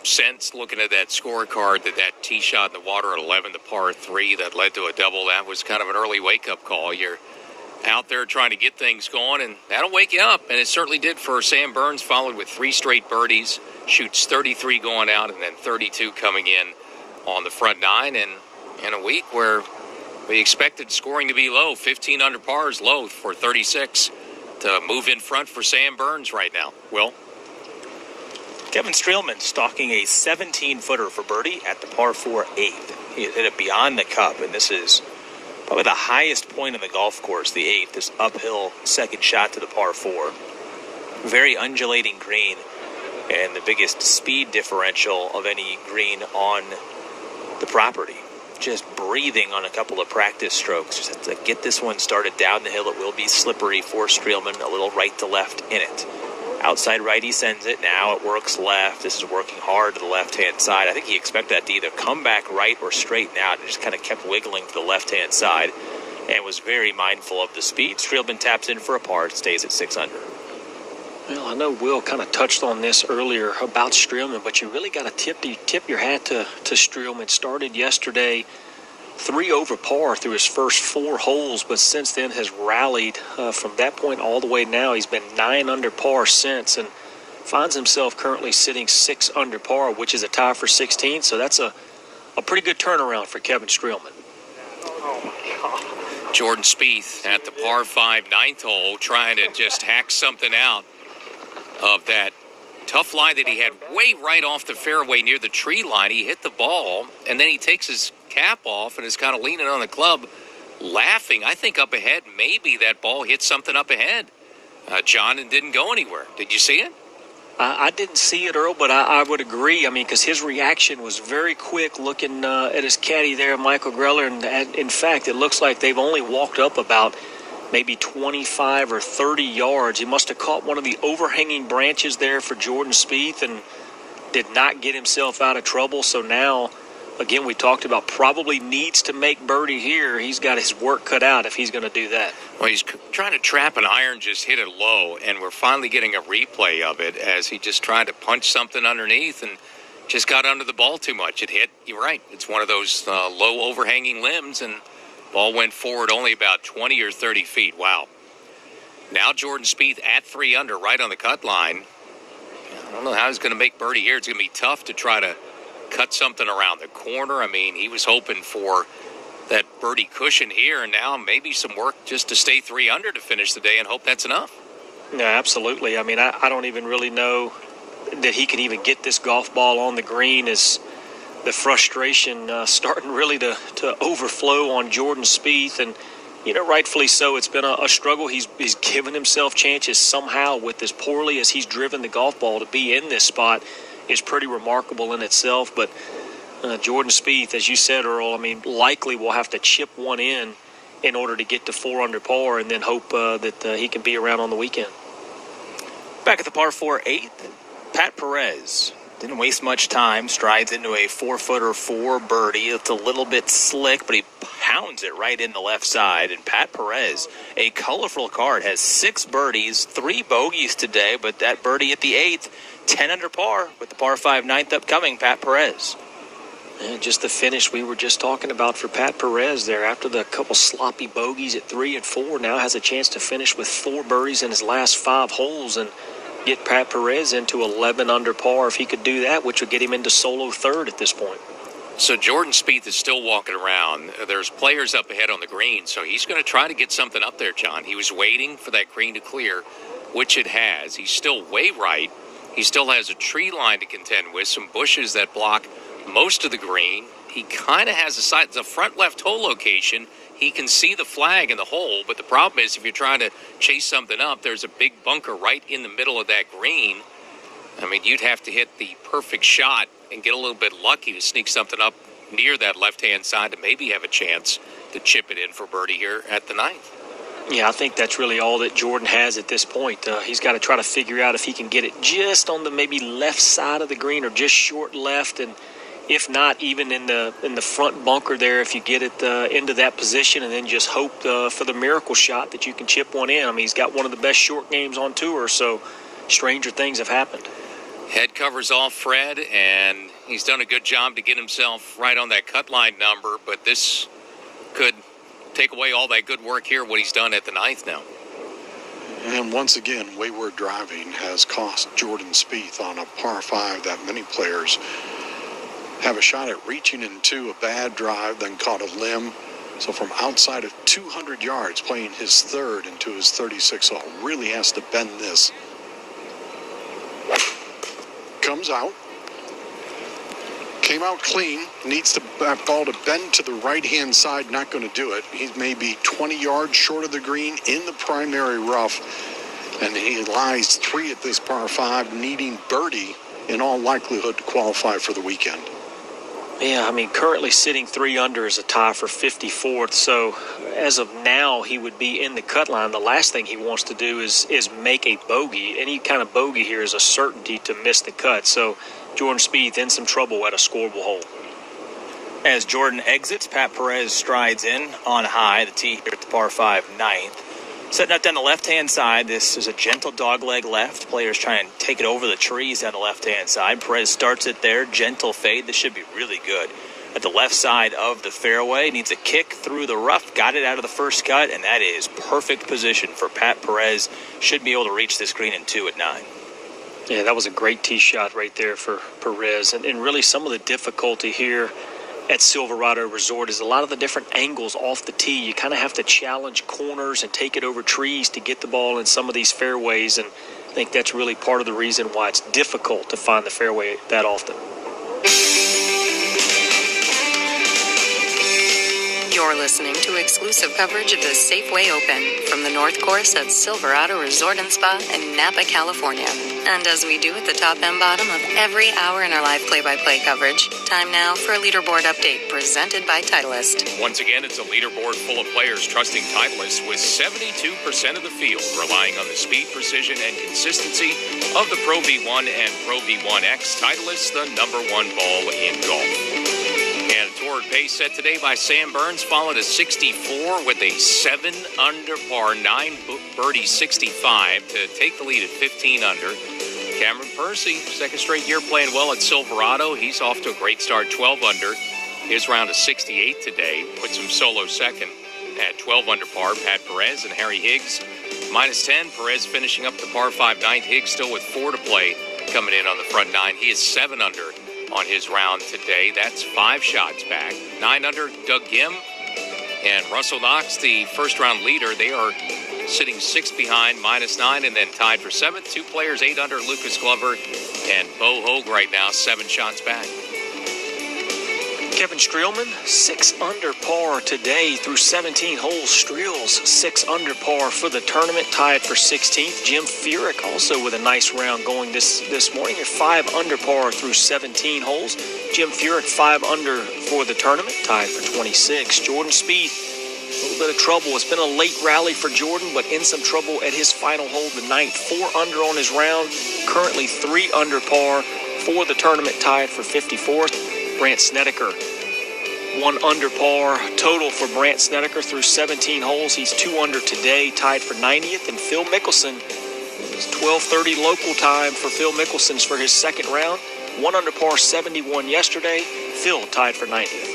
B: sense looking at that scorecard, that tee shot in the water at 11, the par 3 that led to a double. That was kind of an early wake-up call. You're out there trying to get things going, and that'll wake you up, and it certainly did for Sam Burns, followed with 3 straight birdies, shoots 33 going out, and then 32 coming in on the front 9, and in a week where we expected scoring to be low, 15 under par is low for 36 to move in front for Sam Burns right now. Will?
A: Kevin Streelman stalking a 17-footer for birdie at the par 4 8th. He hit it beyond the cup, and this is probably the highest point on the golf course, the 8th, this uphill second shot to the par 4. Very undulating green, and the biggest speed differential of any green on the property. Just breathing on a couple of practice strokes. Just have to get this one started down the hill. It will be slippery for Streelman, a little right to left in it. Outside right, he sends it. Now it works left. This is working hard to the left-hand side. I think he expected that to either come back right or straighten out, and just kind of kept wiggling to the left-hand side and was very mindful of the speed. Streelman taps in for a par. It stays at 6 under.
D: Well, I know Will kind of touched on this earlier about Streelman, but you really got to tip your hat to Streelman. Started yesterday 3 over par through his first 4 holes, but since then has rallied from that point all the way now. He's been 9 under par since and finds himself currently sitting 6 under par, which is a tie for 16. So that's a pretty good turnaround for Kevin Streelman.
B: Jordan Spieth at the par 5 ninth hole trying to just hack something out of that tough lie that he had way right off the fairway near the tree line. He hit the ball, and then he takes his cap off and is kind of leaning on the club, laughing. I think up ahead, maybe that ball hit something up ahead, John, and didn't go anywhere. Did you see it?
D: I didn't see it, Earl, but I would agree. I mean, because his reaction was very quick looking at his caddy there, Michael Greller. And in fact, it looks like they've only walked up about maybe 25 or 30 yards. He must have caught one of the overhanging branches there for Jordan Spieth and did not get himself out of trouble. So now, again, we talked about probably needs to make birdie here. He's got his work cut out if he's going to do that.
B: Well, he's trying to trap an iron, just hit it low, and we're finally getting a replay of it as he just tried to punch something underneath and just got under the ball too much. It hit, you're right, it's one of those low overhanging limbs, and ball went forward only about 20 or 30 feet. Wow. Now Jordan Spieth at 3 under, right on the cut line. I don't know how he's going to make birdie here. It's going to be tough to try to cut something around the corner. I mean, he was hoping for that birdie cushion here, and now maybe some work just to stay 3 under to finish the day and hope that's enough.
D: Yeah, absolutely. I mean, I don't even really know that he can even get this golf ball on the green as the frustration starting really to overflow on Jordan Spieth. And, you know, rightfully so. It's been a struggle. He's given himself chances somehow with as poorly as he's driven the golf ball to be in this spot is pretty remarkable in itself. But Jordan Spieth, as you said, Earl, I mean, likely will have to chip one in order to get to 4 under par and then hope that he can be around on the weekend.
A: Back at the par 4 8th, Pat Perez didn't waste much time, strides into a 4-footer for birdie. It's a little bit slick, but he pounds it right in the left side. And Pat Perez, a colorful card, has 6 birdies, 3 bogeys today, but that birdie at the 8th, 10 under par with the par 5 ninth upcoming, Pat Perez.
D: And just the finish we were just talking about for Pat Perez there. After the couple sloppy bogeys at 3 and 4, now has a chance to finish with 4 birdies in his last 5 holes and get Pat Perez into 11 under par if he could do that, which would get him into solo third at this point.
B: So Jordan Spieth is still walking around. There's players up ahead on the green, so he's going to try to get something up there, John. He was waiting for that green to clear, which it has. He's still way right. He still has a tree line to contend with, some bushes that block most of the green. He kind of has the front left hole location. He can see the flag in the hole, but the problem is if you're trying to chase something up, there's a big bunker right in the middle of that green. I mean, you'd have to hit the perfect shot and get a little bit lucky to sneak something up near that left-hand side to maybe have a chance to chip it in for birdie here at the 9th.
D: Yeah, I think that's really all that Jordan has at this point. He's got to try to figure out if he can get it just on the maybe left side of the green or just short left, and if not, even in the front bunker there, if you get it into that position, and then just hope for the miracle shot that you can chip one in. I mean, he's got one of the best short games on tour, so stranger things have happened.
B: Head covers off Fred, and he's done a good job to get himself right on that cut line number, but this could take away all that good work here, what he's done at the 9th now.
E: And once again, wayward driving has cost Jordan Spieth on a par 5 that many players have a shot at reaching into a bad drive, then caught a limb. So from outside of 200 yards, playing his 3rd into his 36th hole, really has to bend this. Comes out. Came out clean. Needs that ball to bend to the right-hand side. Not going to do it. He's maybe 20 yards short of the green in the primary rough. And he lies 3 at this par 5, needing birdie in all likelihood to qualify for the weekend.
D: Yeah, I mean, currently sitting 3 under is a tie for 54th. So as of now, he would be in the cut line. The last thing he wants to do is make a bogey. Any kind of bogey here is a certainty to miss the cut. So Jordan Spieth in some trouble at a scoreable hole.
A: As Jordan exits, Pat Perez strides in on high, the tee here at the par 5 9th. Setting up down the left-hand side, this is a gentle dogleg left. Players trying to take it over the trees down the left-hand side. Perez starts it there, gentle fade. This should be really good at the left side of the fairway. Needs a kick through the rough. Got it out of the first cut, and that is perfect position for Pat Perez. Should be able to reach this green in 2 at 9.
D: Yeah, that was a great tee shot right there for Perez. And really some of the difficulty here at Silverado Resort is a lot of the different angles off the tee. You kind of have to challenge corners and take it over trees to get the ball in some of these fairways. And I think that's really part of the reason why it's difficult to find the fairway that often.
G: You're listening to exclusive coverage of the Safeway Open from the North Course at Silverado Resort and Spa in Napa, California. And as we do at the top and bottom of every hour in our live play-by-play coverage, time now for a leaderboard update presented by Titleist.
B: Once again, it's a leaderboard full of players trusting Titleist, with 72% of the field relying on the speed, precision, and consistency of the Pro V1 and Pro V1X. Titleist, the #1 ball in golf. And a toward pace set today by Sam Burns, followed a 64 with a 7 under par, 9 birdie 65 to take the lead at 15 under. Cameron Percy, second straight year playing well at Silverado. He's off to a great start, 12 under. His round of 68 today puts him solo second at 12 under par. Pat Perez and Harry Higgs -10. Perez finishing up the par 5 ninth. Higgs still with 4 to play, coming in on the front 9. He is 7 under on his round today. That's 5 shots back. 9 under, Doug Gim and Russell Knox, the first round leader. They are sitting 6 behind, -9, and then tied for 7th. 2 players 8 under, Lucas Glover and Bo Hoag right now, 7 shots back.
D: Kevin Streelman, 6 under par today through 17 holes. Streels, 6 under par for the tournament, tied for 16th. Jim Furyk also with a nice round going this morning at 5 under par through 17 holes. Jim Furyk 5 under for the tournament, tied for 26. Jordan Spieth, a little bit of trouble. It's been a late rally for Jordan, but in some trouble at his final hole tonight. 4 under on his round, currently 3 under par for the tournament, tied for 54th. Brandt Snedeker, 1 under par total for Brandt Snedeker through 17 holes. He's 2 under today, tied for 90th. And Phil Mickelson, it's 12:30 local time for Phil Mickelson's for his second round. 1 under par, 71 yesterday. Phil tied for 90th.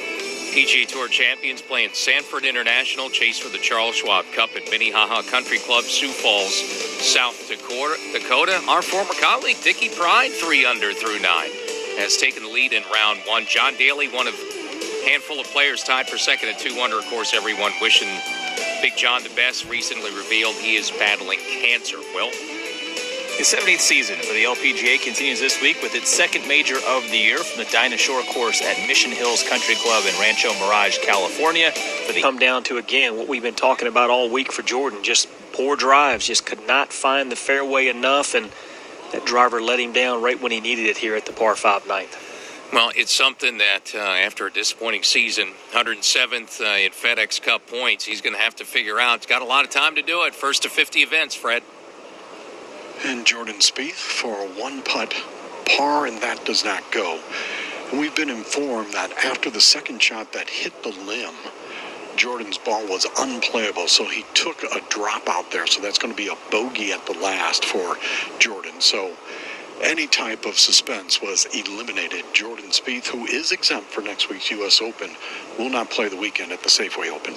B: PGA Tour champions playing Sanford International, chase for the Charles Schwab Cup at Minnehaha Country Club, Sioux Falls, South Dakota. Our former colleague, Dickie Pride, 3 under through 9, has taken the lead in round 1. John Daly, one of a handful of players tied for second at 2 under. Of course, everyone wishing Big John the best. Recently revealed he is battling cancer. Will?
A: The 17th season for the LPGA continues this week with its second major of the year from the Dinah Shore course at Mission Hills Country Club in Rancho Mirage, California.
D: Come down to, again, what we've been talking about all week for Jordan, just poor drives, just could not find the fairway enough, and that driver let him down right when he needed it here at the par 5 ninth.
B: Well, it's something that after a disappointing season, 107th in FedEx Cup points, he's going to have to figure out. He's got a lot of time to do it. First to 50 events, Fred.
E: And Jordan Spieth for a 1-putt par, and that does not go. And we've been informed that after the second shot that hit the limb, Jordan's ball was unplayable, so he took a drop out there. So that's going to be a bogey at the last for Jordan. So any type of suspense was eliminated. Jordan Spieth, who is exempt for next week's U.S. Open, will not play the weekend at the Safeway Open.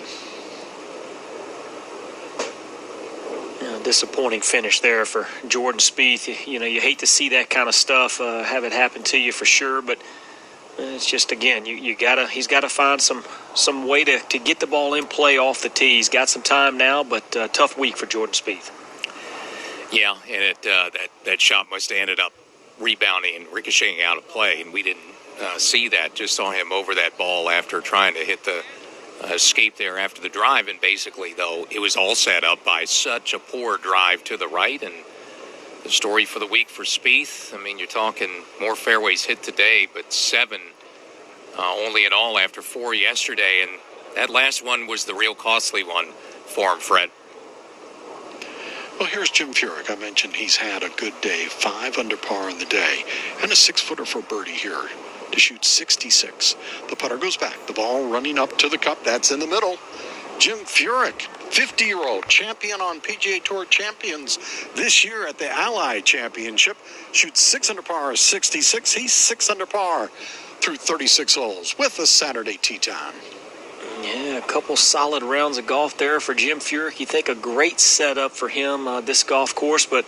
D: Disappointing finish there for Jordan Spieth. You know, you hate to see that kind of stuff, have it happen to you for sure, but it's just, again, he's got to find some way to get the ball in play off the tee. He's got some time now, but tough week for Jordan Spieth.
B: Yeah, and that shot must have ended up rebounding and ricocheting out of play, and we didn't see that. Just saw him over that ball after trying to hit the escape there after the drive, and basically, though, it was all set up by such a poor drive to the right. And the story for the week for Spieth, I mean, you're talking more fairways hit today, but 7 only in all after 4 yesterday, and that last one was the real costly one for him, Fred.
E: Well, here's Jim Furyk. I mentioned he's had a good day, 5 under par in the day, and a 6-footer for birdie here to shoot 66. The putter goes back. The ball running up to the cup. That's in the middle. Jim Furyk, 50-year-old champion on PGA Tour Champions this year at the Ally Championship, shoots 6 under par, 66. He's 6 under par through 36 holes with a Saturday tee time.
D: Yeah, a couple solid rounds of golf there for Jim Furyk. You think a great setup for him, this golf course, but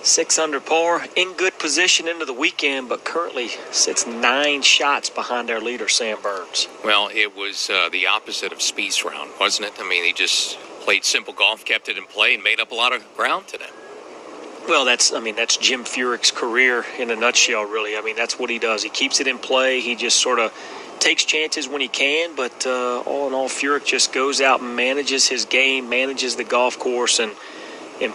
D: 6 under par, in good position into the weekend, but currently sits 9 shots behind our leader, Sam Burns.
B: Well, it was the opposite of Spieth's round, wasn't it? I mean, he just played simple golf, kept it in play, and made up a lot of ground today.
D: Well, that's Jim Furyk's career in a nutshell, really. I mean, that's what he does. He keeps it in play. He just sort of takes chances when he can, but all in all, Furyk just goes out and manages his game, manages the golf course, and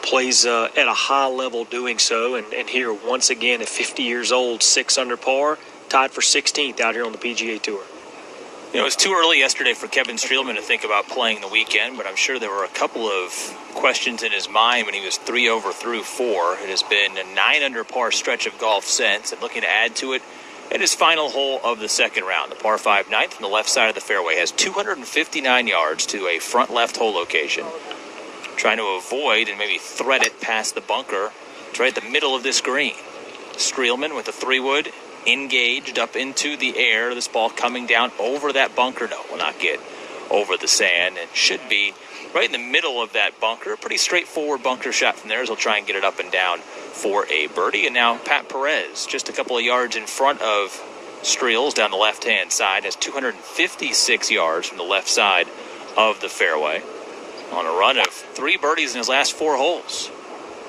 D: plays at a high level doing so. And here, once again, at 50 years old, 6 under par, tied for 16th out here on the PGA Tour.
A: You know, it was too early yesterday for Kevin Streelman to think about playing the weekend, but I'm sure there were a couple of questions in his mind when he was 3 over through 4. It has been a 9 under par stretch of golf since, and looking to add to it at his final hole of the second round. The par 5 ninth from the left side of the fairway has 259 yards to a front left hole location. Trying to avoid and maybe thread it past the bunker. It's right at the middle of this green. Streelman with a 3-wood. Engaged up into the air. This ball coming down over that bunker. No, will not get over the sand and should be right in the middle of that bunker. A pretty straightforward bunker shot from there as he'll try and get it up and down for a birdie. And now Pat Perez, just a couple of yards in front of Streels down the left-hand side, has 256 yards from the left side of the fairway on a run of 3 birdies in his last 4 holes.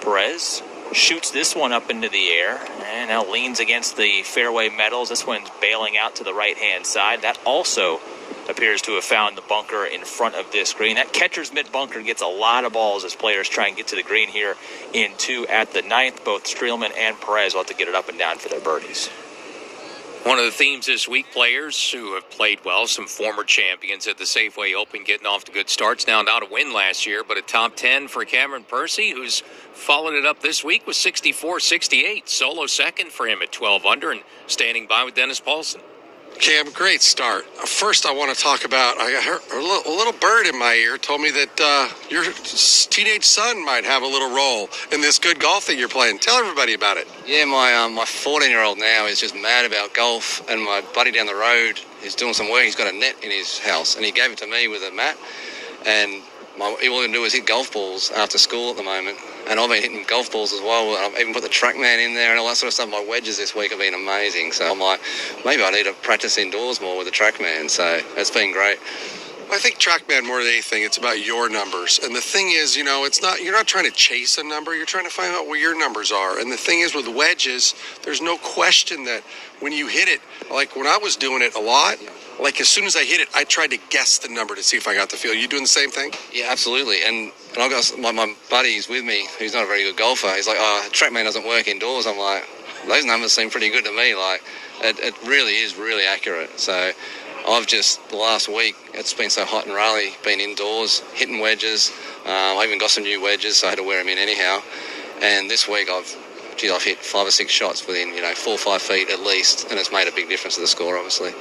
A: Perez shoots this one up into the air and now leans against the fairway metals. This one's bailing out to the right-hand side. That also appears to have found the bunker in front of this green. That catcher's mid-bunker gets a lot of balls as players try and get to the green here in 2 at the 9th. Both Streelman and Perez will have to get it up and down for their birdies.
B: One of the themes this week, players who have played well, some former champions at the Safeway Open getting off to good starts. Now, not a win last year, but a top 10 for Cameron Percy, who's followed it up this week with 64-68. Solo second for him at 12 under and standing by with Dennis Paulson.
C: Cam, great start. First, I want to talk about, I heard a little bird in my ear told me that your teenage son might have a little role in this good golf that you're playing. Tell everybody about it.
N: Yeah, my 14-year-old now is just mad about golf, and my buddy down the road is doing some work. He's got a net in his house, and he gave it to me with a mat, and all he can do is hit golf balls after school at the moment. And I've been hitting golf balls as well. I've even put the TrackMan in there and all that sort of stuff. My wedges this week have been amazing. So I'm like, maybe I need to practice indoors more with the TrackMan. So it's been great.
C: I think TrackMan, more than anything, it's about your numbers. And the thing is, you know, you're not trying to chase a number. You're trying to find out where your numbers are. And the thing is, with wedges, there's no question that when you hit it, like when I was doing it a lot, like as soon as I hit it, I tried to guess the number to see if I got the feel. You doing the same thing?
N: Yeah, absolutely. And I've got my buddy's with me, who's not a very good golfer. He's like, TrackMan doesn't work indoors. I'm like, those numbers seem pretty good to me. Like, it really is really accurate. So I've just, the last week, it's been so hot and rally, been indoors, hitting wedges. I even got some new wedges, so I had to wear them in anyhow. And this week I've hit 5 or 6 shots within, 4 or 5 feet at least, and it's made a big difference to the score, obviously.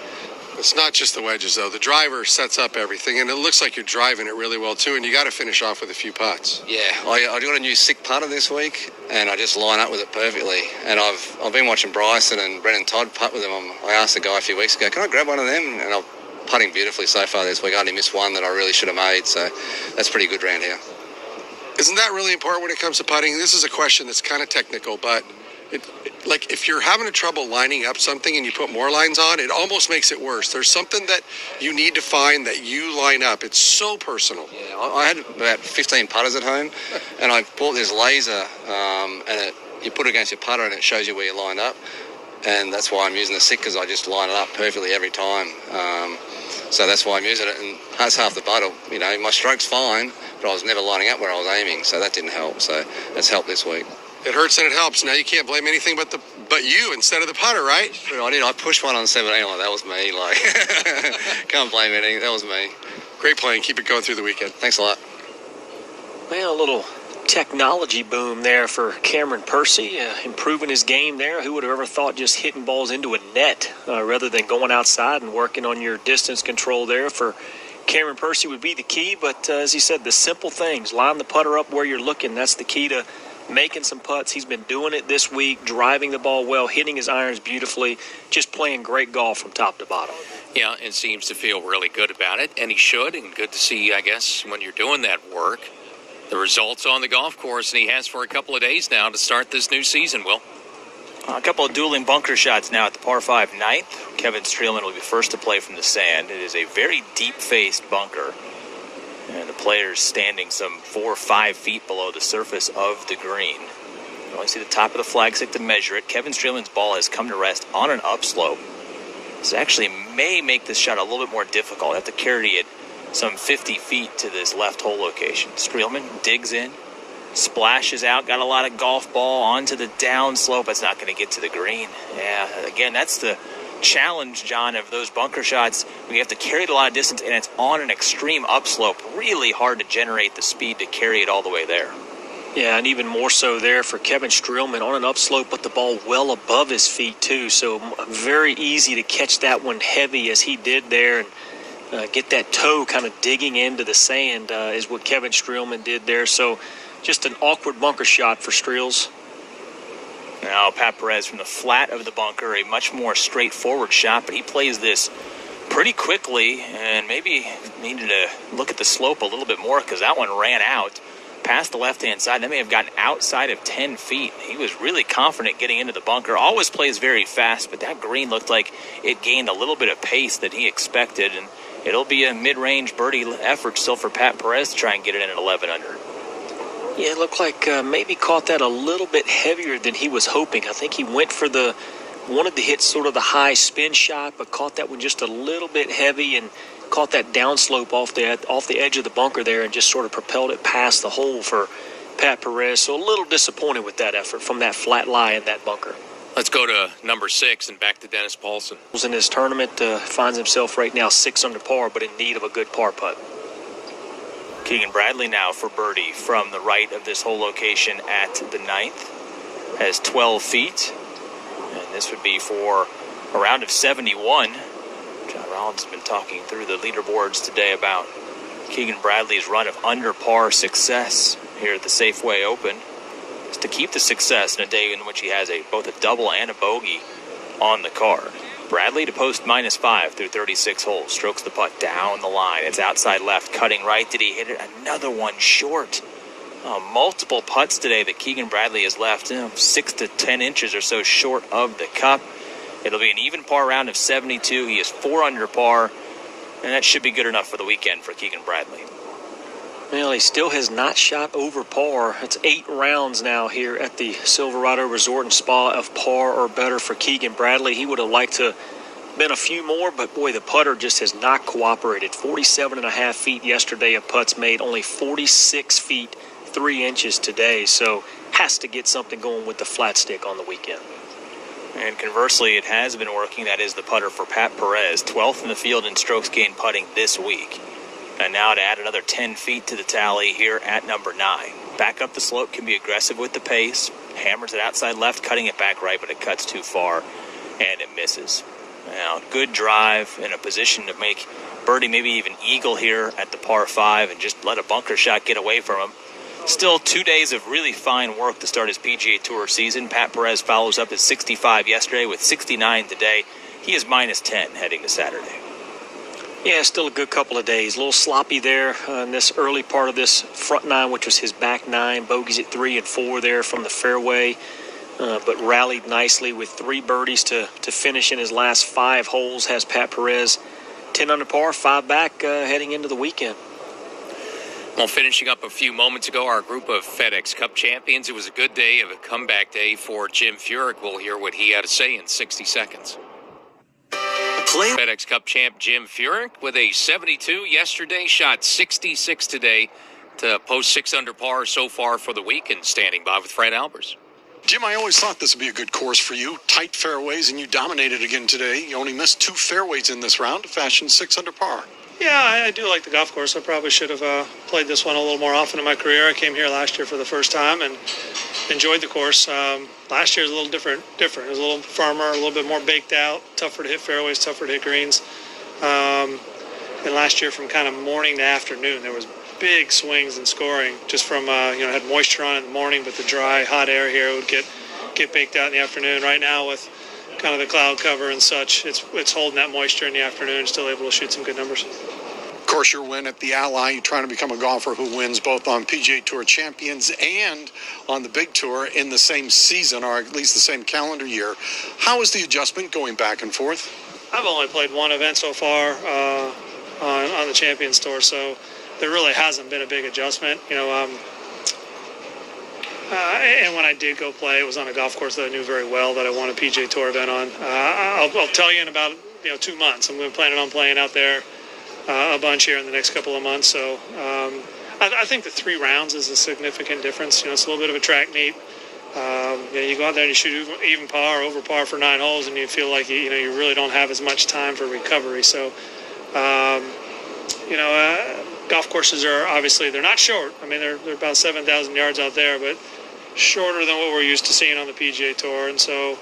C: It's not just the wedges, though. The driver sets up everything, and it looks like you're driving it really well, too, and you got to finish off with a few putts.
N: Yeah, I got a new sick putter this week, and I just line up with it perfectly. And I've been watching Bryson and Brennan Todd putt with them. I asked the guy a few weeks ago, can I grab one of them? And I'm putting beautifully so far this week. I only missed one that I really should have made, so that's pretty good round here.
C: Isn't that really important when it comes to putting? This is a question that's kind of technical, but like if you're having trouble lining up something and you put more lines on, it almost makes it worse. There's something that you need to find that you line up. It's so personal.
N: Yeah, I had about 15 putters at home, and I bought this laser, and you put it against your putter and it shows you where you line up. And that's why I'm using the sick, because I just line it up perfectly every time. So that's why I'm using it, and that's half the battle. My stroke's fine, but I was never lining up where I was aiming, so that didn't help. So it's helped this week.
C: It hurts and it helps. Now you can't blame anything but you instead of the putter, right?
N: Sure, I did. I pushed one on 17. Like, that was me. Can't blame anything. That was me.
C: Great playing. Keep it going through the weekend.
N: Thanks a lot.
D: Well, a little technology boom there for Cameron Percy, improving his game there. Who would have ever thought just hitting balls into a net rather than going outside and working on your distance control there for Cameron Percy would be the key. But as he said, the simple things, line the putter up where you're looking, that's the key to making some putts. He's been doing it this week, driving the ball well, hitting his irons beautifully, just playing great golf from top to bottom.
B: Yeah, and seems to feel really good about it, and he should, and good to see, I guess, when you're doing that work, the results on the golf course, and he has for a couple of days now to start this new season, Will.
A: A couple of dueling bunker shots now at the par 5 ninth. Kevin Streelman will be first to play from the sand. It is a very deep-faced bunker, and the player's standing some 4 or 5 feet below the surface of the green. You only see the top of the flagstick to measure it. Kevin Streelman's ball has come to rest on an upslope. This actually may make this shot a little bit more difficult. I have to carry it some 50 feet to this left hole location. Streelman digs in, splashes out, got a lot of golf ball onto the downslope. It's not going to get to the green. Yeah, again, that's the challenge, John, of those bunker shots. We have to carry it a lot of distance, and it's on an extreme upslope. Really hard to generate the speed to carry it all the way there.
D: Yeah, and even more so there for Kevin Streelman on an upslope, but the ball well above his feet, too. So very easy to catch that one heavy as he did there and get that toe kind of digging into the sand is what Kevin Streelman did there. So just an awkward bunker shot for Streels.
A: Now Pat Perez from the flat of the bunker, a much more straightforward shot, but he plays this pretty quickly and maybe needed to look at the slope a little bit more because that one ran out past the left-hand side. That may have gotten outside of 10 feet. He was really confident getting into the bunker. Always plays very fast, but that green looked like it gained a little bit of pace that he expected, and it'll be a mid-range birdie effort still for Pat Perez to try and get it in at 11 under.
D: Yeah, it looked like maybe caught that a little bit heavier than he was hoping. I think he wanted to hit sort of the high spin shot, but caught that one just a little bit heavy and caught that downslope off the edge of the bunker there and just sort of propelled it past the hole for Pat Perez. So a little disappointed with that effort from that flat lie in that bunker.
B: Let's go to number 6 and back to Dennis Paulson.
D: In this tournament, finds himself right now 6 under par, but in need of a good par putt.
A: Keegan Bradley now for birdie from the right of this whole location at the 9th. Has 12 feet. And this would be for a round of 71. John Rollins has been talking through the leaderboards today about Keegan Bradley's run of under par success here at the Safeway Open. It's to keep the success in a day in which he has both a double and a bogey on the card. Bradley to post -5 through 36 holes. Strokes the putt down the line. It's outside left, cutting right. Did he hit it? Another one short. Multiple putts today that Keegan Bradley has left 6 to 10 inches or so short of the cup. It'll be an even par round of 72. He is 4 under par, and that should be good enough for the weekend for Keegan Bradley.
D: Well, he still has not shot over par. It's 8 rounds now here at the Silverado Resort and Spa of par or better for Keegan Bradley. He would have liked to been a few more, but boy, the putter just has not cooperated. 47.5 feet yesterday of putts made, only 46 feet 3 inches today. So has to get something going with the flat stick on the weekend.
A: And conversely, it has been working. That is the putter for Pat Perez, 12th in the field in strokes gained putting this week. And now to add another 10 feet to the tally here at number 9. Back up the slope, can be aggressive with the pace. Hammers it outside left, cutting it back right, but it cuts too far, and it misses. Now, good drive in a position to make birdie, maybe even eagle here at the par 5, and just let a bunker shot get away from him. Still 2 days of really fine work to start his PGA Tour season. Pat Perez follows up at 65 yesterday with 69 today. He is -10 heading to Saturday.
D: Yeah, still a good couple of days. A little sloppy there in this early part of this front 9, which was his back 9. Bogeys at 3 and 4 there from the fairway, but rallied nicely with 3 birdies to finish in his last 5 holes. Has Pat Perez 10 under par, 5 back heading into the weekend.
B: Well, finishing up a few moments ago, our group of FedEx Cup champions, it was a good day of a comeback day for Jim Furyk. We'll hear what he had to say in 60 seconds. FedEx Cup champ Jim Furyk with a 72 yesterday, shot 66 today to post 6 under par so far for the week, and standing by with Fred Albers.
E: Jim, I always thought this would be a good course for you. Tight fairways, and you dominated again today. You only missed 2 fairways in this round to fashion 6 under par.
F: Yeah, I do like the golf course. I probably should have played this one a little more often in my career. I came here last year for the first time and enjoyed the course. Last year was a little different. It was a little firmer, a little bit more baked out, tougher to hit fairways, tougher to hit greens. And last year from kind of morning to afternoon, there was big swings in scoring just from had moisture on it in the morning, but the dry, hot air here would get baked out in the afternoon. Right now with kind of the cloud cover and such, it's holding that moisture in the afternoon, still able to shoot some good numbers.
E: Of course, your win at the Ally, you're trying to become a golfer who wins both on PGA Tour Champions and on the Big Tour in the same season, or at least the same calendar year. How is the adjustment going back and forth?
F: I've only played one event so far on the Champions Tour, so there really hasn't been a big adjustment. And when I did go play, it was on a golf course that I knew very well that I won a PGA Tour event on. I'll tell you in about 2 months. I'm planning on playing out there a bunch here in the next couple of months. So I think the 3 rounds is a significant difference. It's a little bit of a track meet. You go out there and you shoot even par, over par for 9 holes, and you feel like you really don't have as much time for recovery. So golf courses are obviously, they're not short. I mean, they're about 7,000 yards out there, but shorter than what we're used to seeing on the PGA Tour. And so,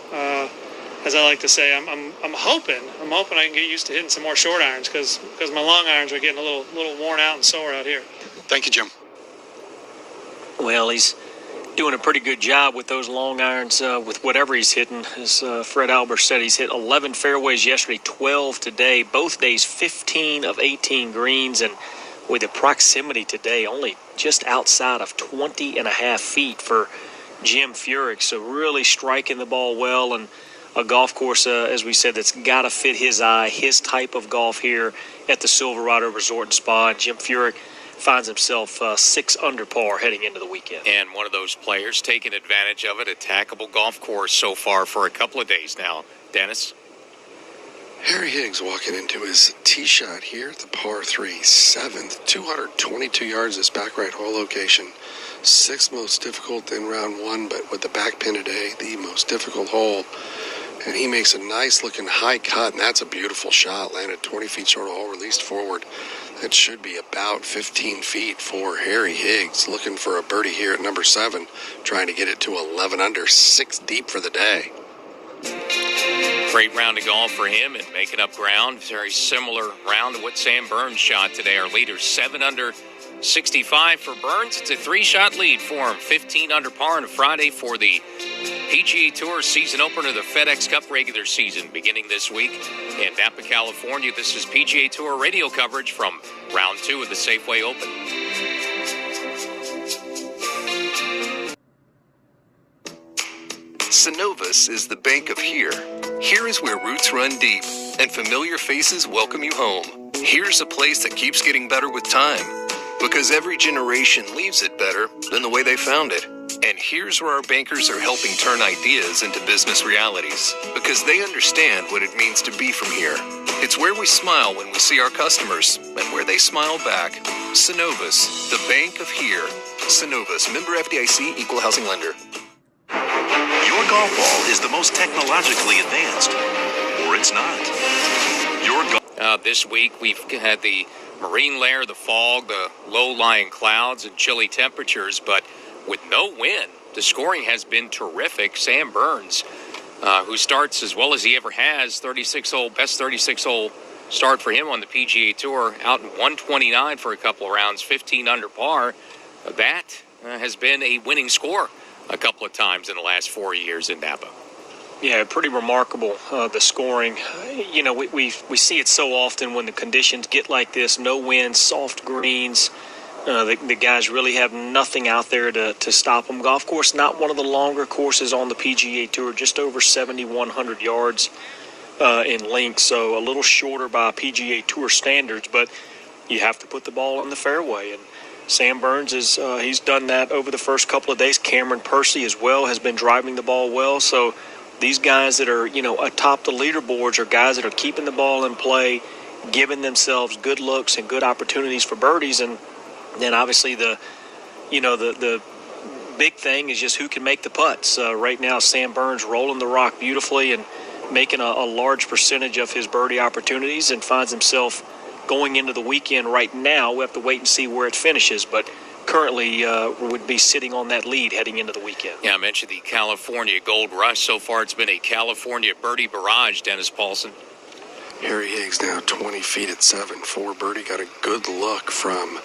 F: as I like to say, I'm hoping I can get used to hitting some more short irons because my long irons are getting a little worn out and sore out here.
E: Thank you, Jim.
D: Well, he's doing a pretty good job with those long irons with whatever he's hitting. As Fred Albert said, he's hit 11 fairways yesterday, 12 today. Both days, 15 of 18 greens, and with the proximity today, only just outside of 20 and a half feet for Jim Furyk. So really striking the ball well, and a golf course, as we said, that's got to fit his eye, his type of golf here at the Silverado Resort and Spa. And Jim Furyk finds himself 6 under par heading into the weekend.
B: And one of those players taking advantage of it, a tackable golf course so far for a couple of days now. Dennis?
C: Harry Higgs walking into his tee shot here at the par 3, 7th, 222 yards this back right hole location. 6th most difficult in round 1, but with the back pin today, the most difficult hole. And he makes a nice looking high cut, and that's a beautiful shot. Landed 20 feet short of hole, released forward. That should be about 15 feet for Harry Higgs, looking for a birdie here at number 7, trying to get it to 11 under, 6 deep for the day.
B: Great round of golf for him and making up ground. Very similar round to what Sam Burns shot today. Our leader, 7 under, 65 for Burns. It's a 3-shot lead for him. 15 under par on a Friday for the PGA Tour season opener, the FedEx Cup regular season, beginning this week in Napa, California. This is PGA Tour radio coverage from round 2 of the Safeway Open.
H: Synovus is the bank of here. Here is where roots run deep and familiar faces welcome you home. Here's a place that keeps getting better with time because every generation leaves it better than the way they found it. And here's where our bankers are helping turn ideas into business realities because they understand what it means to be from here. It's where we smile when we see our customers and where they smile back. Synovus, the bank of here. Synovus, member FDIC, equal housing lender.
L: Your golf ball is the most technologically advanced, or it's not.
B: This week we've had the marine layer, the fog, the low-lying clouds, and chilly temperatures, but with no wind, the scoring has been terrific. Sam Burns, who starts as well as he ever has, best 36-hole start for him on the PGA Tour, out in 129 for a couple of rounds, 15 under par. That has been a winning score a couple of times in the last 4 years in Napa.
D: Yeah, pretty remarkable, the scoring. We see it so often when the conditions get like this, no wind, soft greens. The guys really have nothing out there to stop them. Golf course, not one of the longer courses on the PGA Tour, just over 7,100 yards in length, so a little shorter by PGA Tour standards, but you have to put the ball in the fairway, and Sam Burns he's done that over the first couple of days. Cameron Percy as well has been driving the ball well. So these guys that are, atop the leaderboards are guys that are keeping the ball in play, giving themselves good looks and good opportunities for birdies. And then obviously the big thing is just who can make the putts. Right now, Sam Burns rolling the rock beautifully and making a large percentage of his birdie opportunities and finds himself going into the weekend right now. We have to wait and see where it finishes, but currently would be sitting on that lead heading into the weekend.
B: Yeah, I mentioned the California Gold Rush. So far, it's been a California birdie barrage, Dennis Paulson.
C: Harry Higgs now 20 feet at 7 for birdie. Got a good look from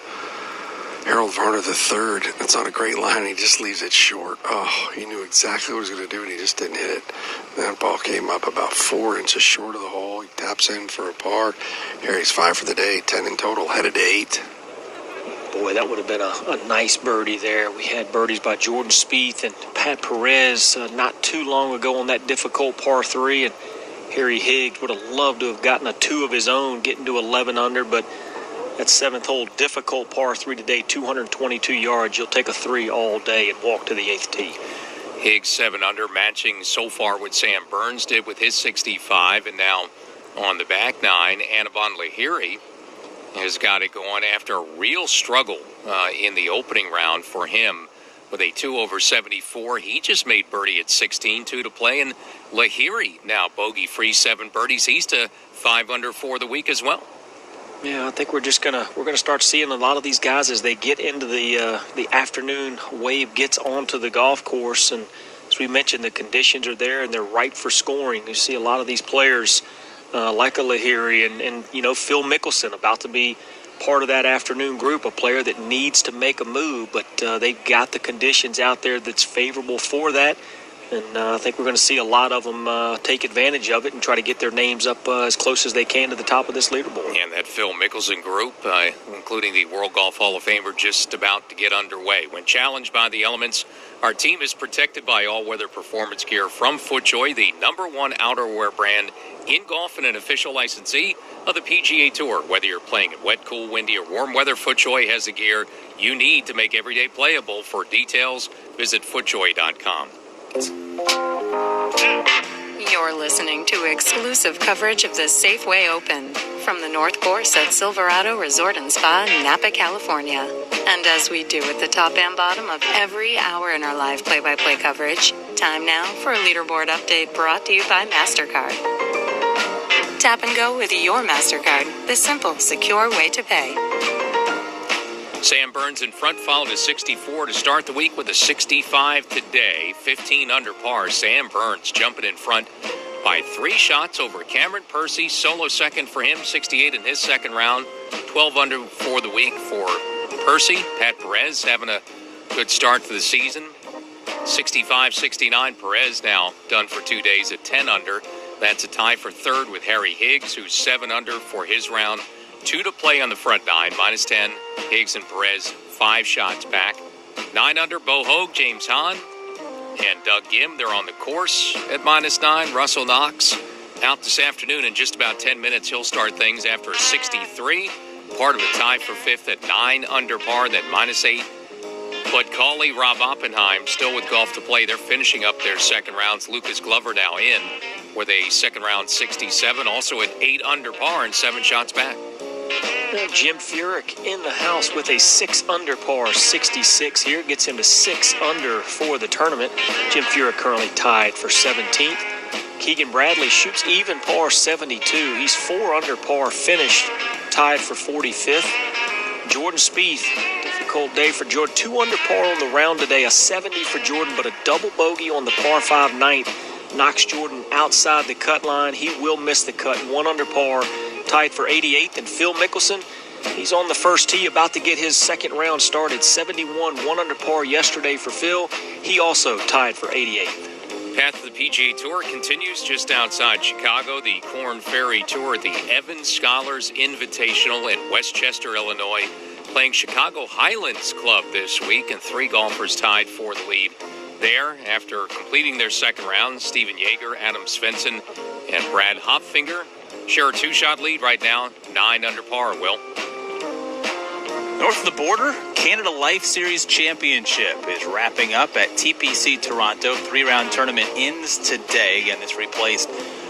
C: Harold Varner III. That's on a great line. He just leaves it short. Oh, he knew exactly what he was going to do, and he just didn't hit it. That ball came up about 4 inches short of the hole. He taps in for a par. Harry's 5 for the day, 10 in total, headed to 8.
D: Boy, that would have been a nice birdie there. We had birdies by Jordan Spieth and Pat Perez not too long ago on that difficult par 3, and Harry Higgs would have loved to have gotten a 2 of his own, getting to 11 under, but that 7th hole, difficult par 3 today, 222 yards. You'll take a 3 all day and walk to the 8th tee.
B: Higgs 7 under, matching so far what Sam Burns did with his 65, and now on the back 9, Anibal Lahiri has got it going after a real struggle in the opening round for him with a 2 over 74. He just made birdie at 16, 2 to play, and Lahiri now bogey-free, 7 birdies. He's to 5 under for the week as well.
D: Yeah, I think we're gonna start seeing a lot of these guys as they get into the afternoon wave gets onto the golf course, and as we mentioned, the conditions are there and they're ripe for scoring. You see a lot of these players like a Lahiri and Phil Mickelson about to be part of that afternoon group, a player that needs to make a move, but they've got the conditions out there that's favorable for that. And I think we're going to see a lot of them take advantage of it and try to get their names up as close as they can to the top of this leaderboard.
B: And that Phil Mickelson group, including the World Golf Hall of Famer, just about to get underway. When challenged by the elements, our team is protected by all-weather performance gear from FootJoy, the #1 outerwear brand in golf and an official licensee of the PGA Tour. Whether you're playing in wet, cool, windy, or warm weather, FootJoy has the gear you need to make every day playable. For details, visit FootJoy.com.
G: You're listening to exclusive coverage of the Safeway Open from the North Course at Silverado Resort and Spa, Napa, California. And as we do at the top and bottom of every hour in our live play-by-play coverage, time now for a leaderboard update brought to you by MasterCard. Tap and go with your MasterCard, the simple, secure way to pay.
B: Sam Burns in front, followed a 64 to start the week with a 65 today, 15 under par. Sam Burns jumping in front by 3 shots over Cameron Percy. Solo second for him, 68 in his second round, 12 under for the week for Percy. Pat Perez having a good start to the season, 65-69. Perez now done for 2 days at 10 under. That's a tie for third with Harry Higgs, who's 7 under for his round. 2 to play on the front 9, -10. Higgs and Perez, 5 shots back. 9 under, Bo Hoag, James Hahn, and Doug Gim. They're on the course at -9. Russell Knox out this afternoon in just about 10 minutes. He'll start things after a 63. Part of a tie for 5th at 9 under par, then -8. Bud Cauley, Rob Oppenheim still with golf to play. They're finishing up their second rounds. Lucas Glover now in with a second round 67, also at 8 under par and 7 shots back.
D: Jim Furyk in the house with a 6 under par 66 here. Gets him to 6 under for the tournament. Jim Furyk currently tied for 17th. Keegan Bradley shoots even par 72. He's 4 under par finished, tied for 45th. Jordan Spieth, difficult day for Jordan. 2 under par on the round today, a 70 for Jordan, but a double bogey on the par 5 ninth knocks Jordan outside the cut line. He will miss the cut. 1 under par, tied for 88th. And Phil Mickelson, he's on the first tee, about to get his second round started. 71, 1 under par yesterday for Phil. He also tied for 88th.
B: Path to the PGA Tour continues just outside Chicago. The Korn Ferry Tour at the Evans Scholars Invitational in Westchester, Illinois, playing Chicago Highlands Club this week, and 3 golfers tied for the lead there after completing their second round. Steven Yeager, Adam Svensson, and Brad Hopfinger share a 2-shot lead right now, 9 under par. Will.
A: North of the border, Canada Life Series Championship is wrapping up at TPC Toronto. 3-round tournament ends today. Again, this replaced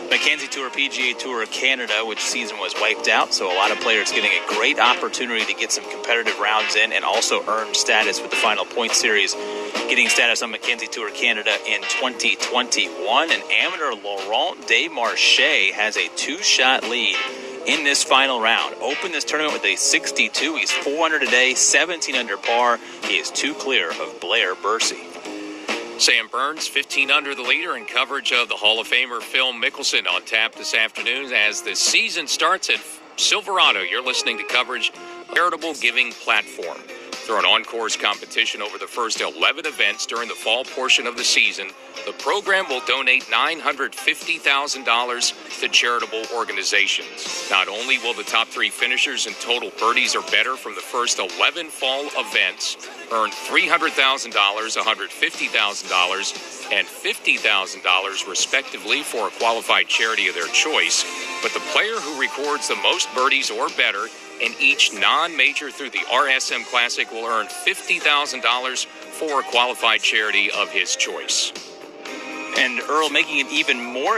A: Mackenzie Tour, PGA Tour Canada, which season was wiped out. So a lot of players getting a great opportunity to get some competitive rounds in and also earn status with the final point series, getting status on Mackenzie Tour Canada in 2021. And amateur Laurent Desmarchais has a 2-shot lead in this final round. Opened this tournament with a 62. He's 4 under today, 17 under par. He is 2 clear of Blair Bursey.
B: Sam Burns, 15 under the leader, in coverage of the Hall of Famer Phil Mickelson on tap this afternoon as the season starts at Silverado. You're listening to coverage, Charitable Giving Platform. Through an on-course competition over the first 11 events during the fall portion of the season, the program will donate $950,000 to charitable organizations. Not only will the top 3 finishers in total birdies or better from the first 11 fall events earn $300,000, $150,000, and $50,000 respectively for a qualified charity of their choice, but the player who records the most birdies or better in each non-major through the RSM Classic will earn $50,000 for a qualified charity of his choice.
A: And Earl, making it even more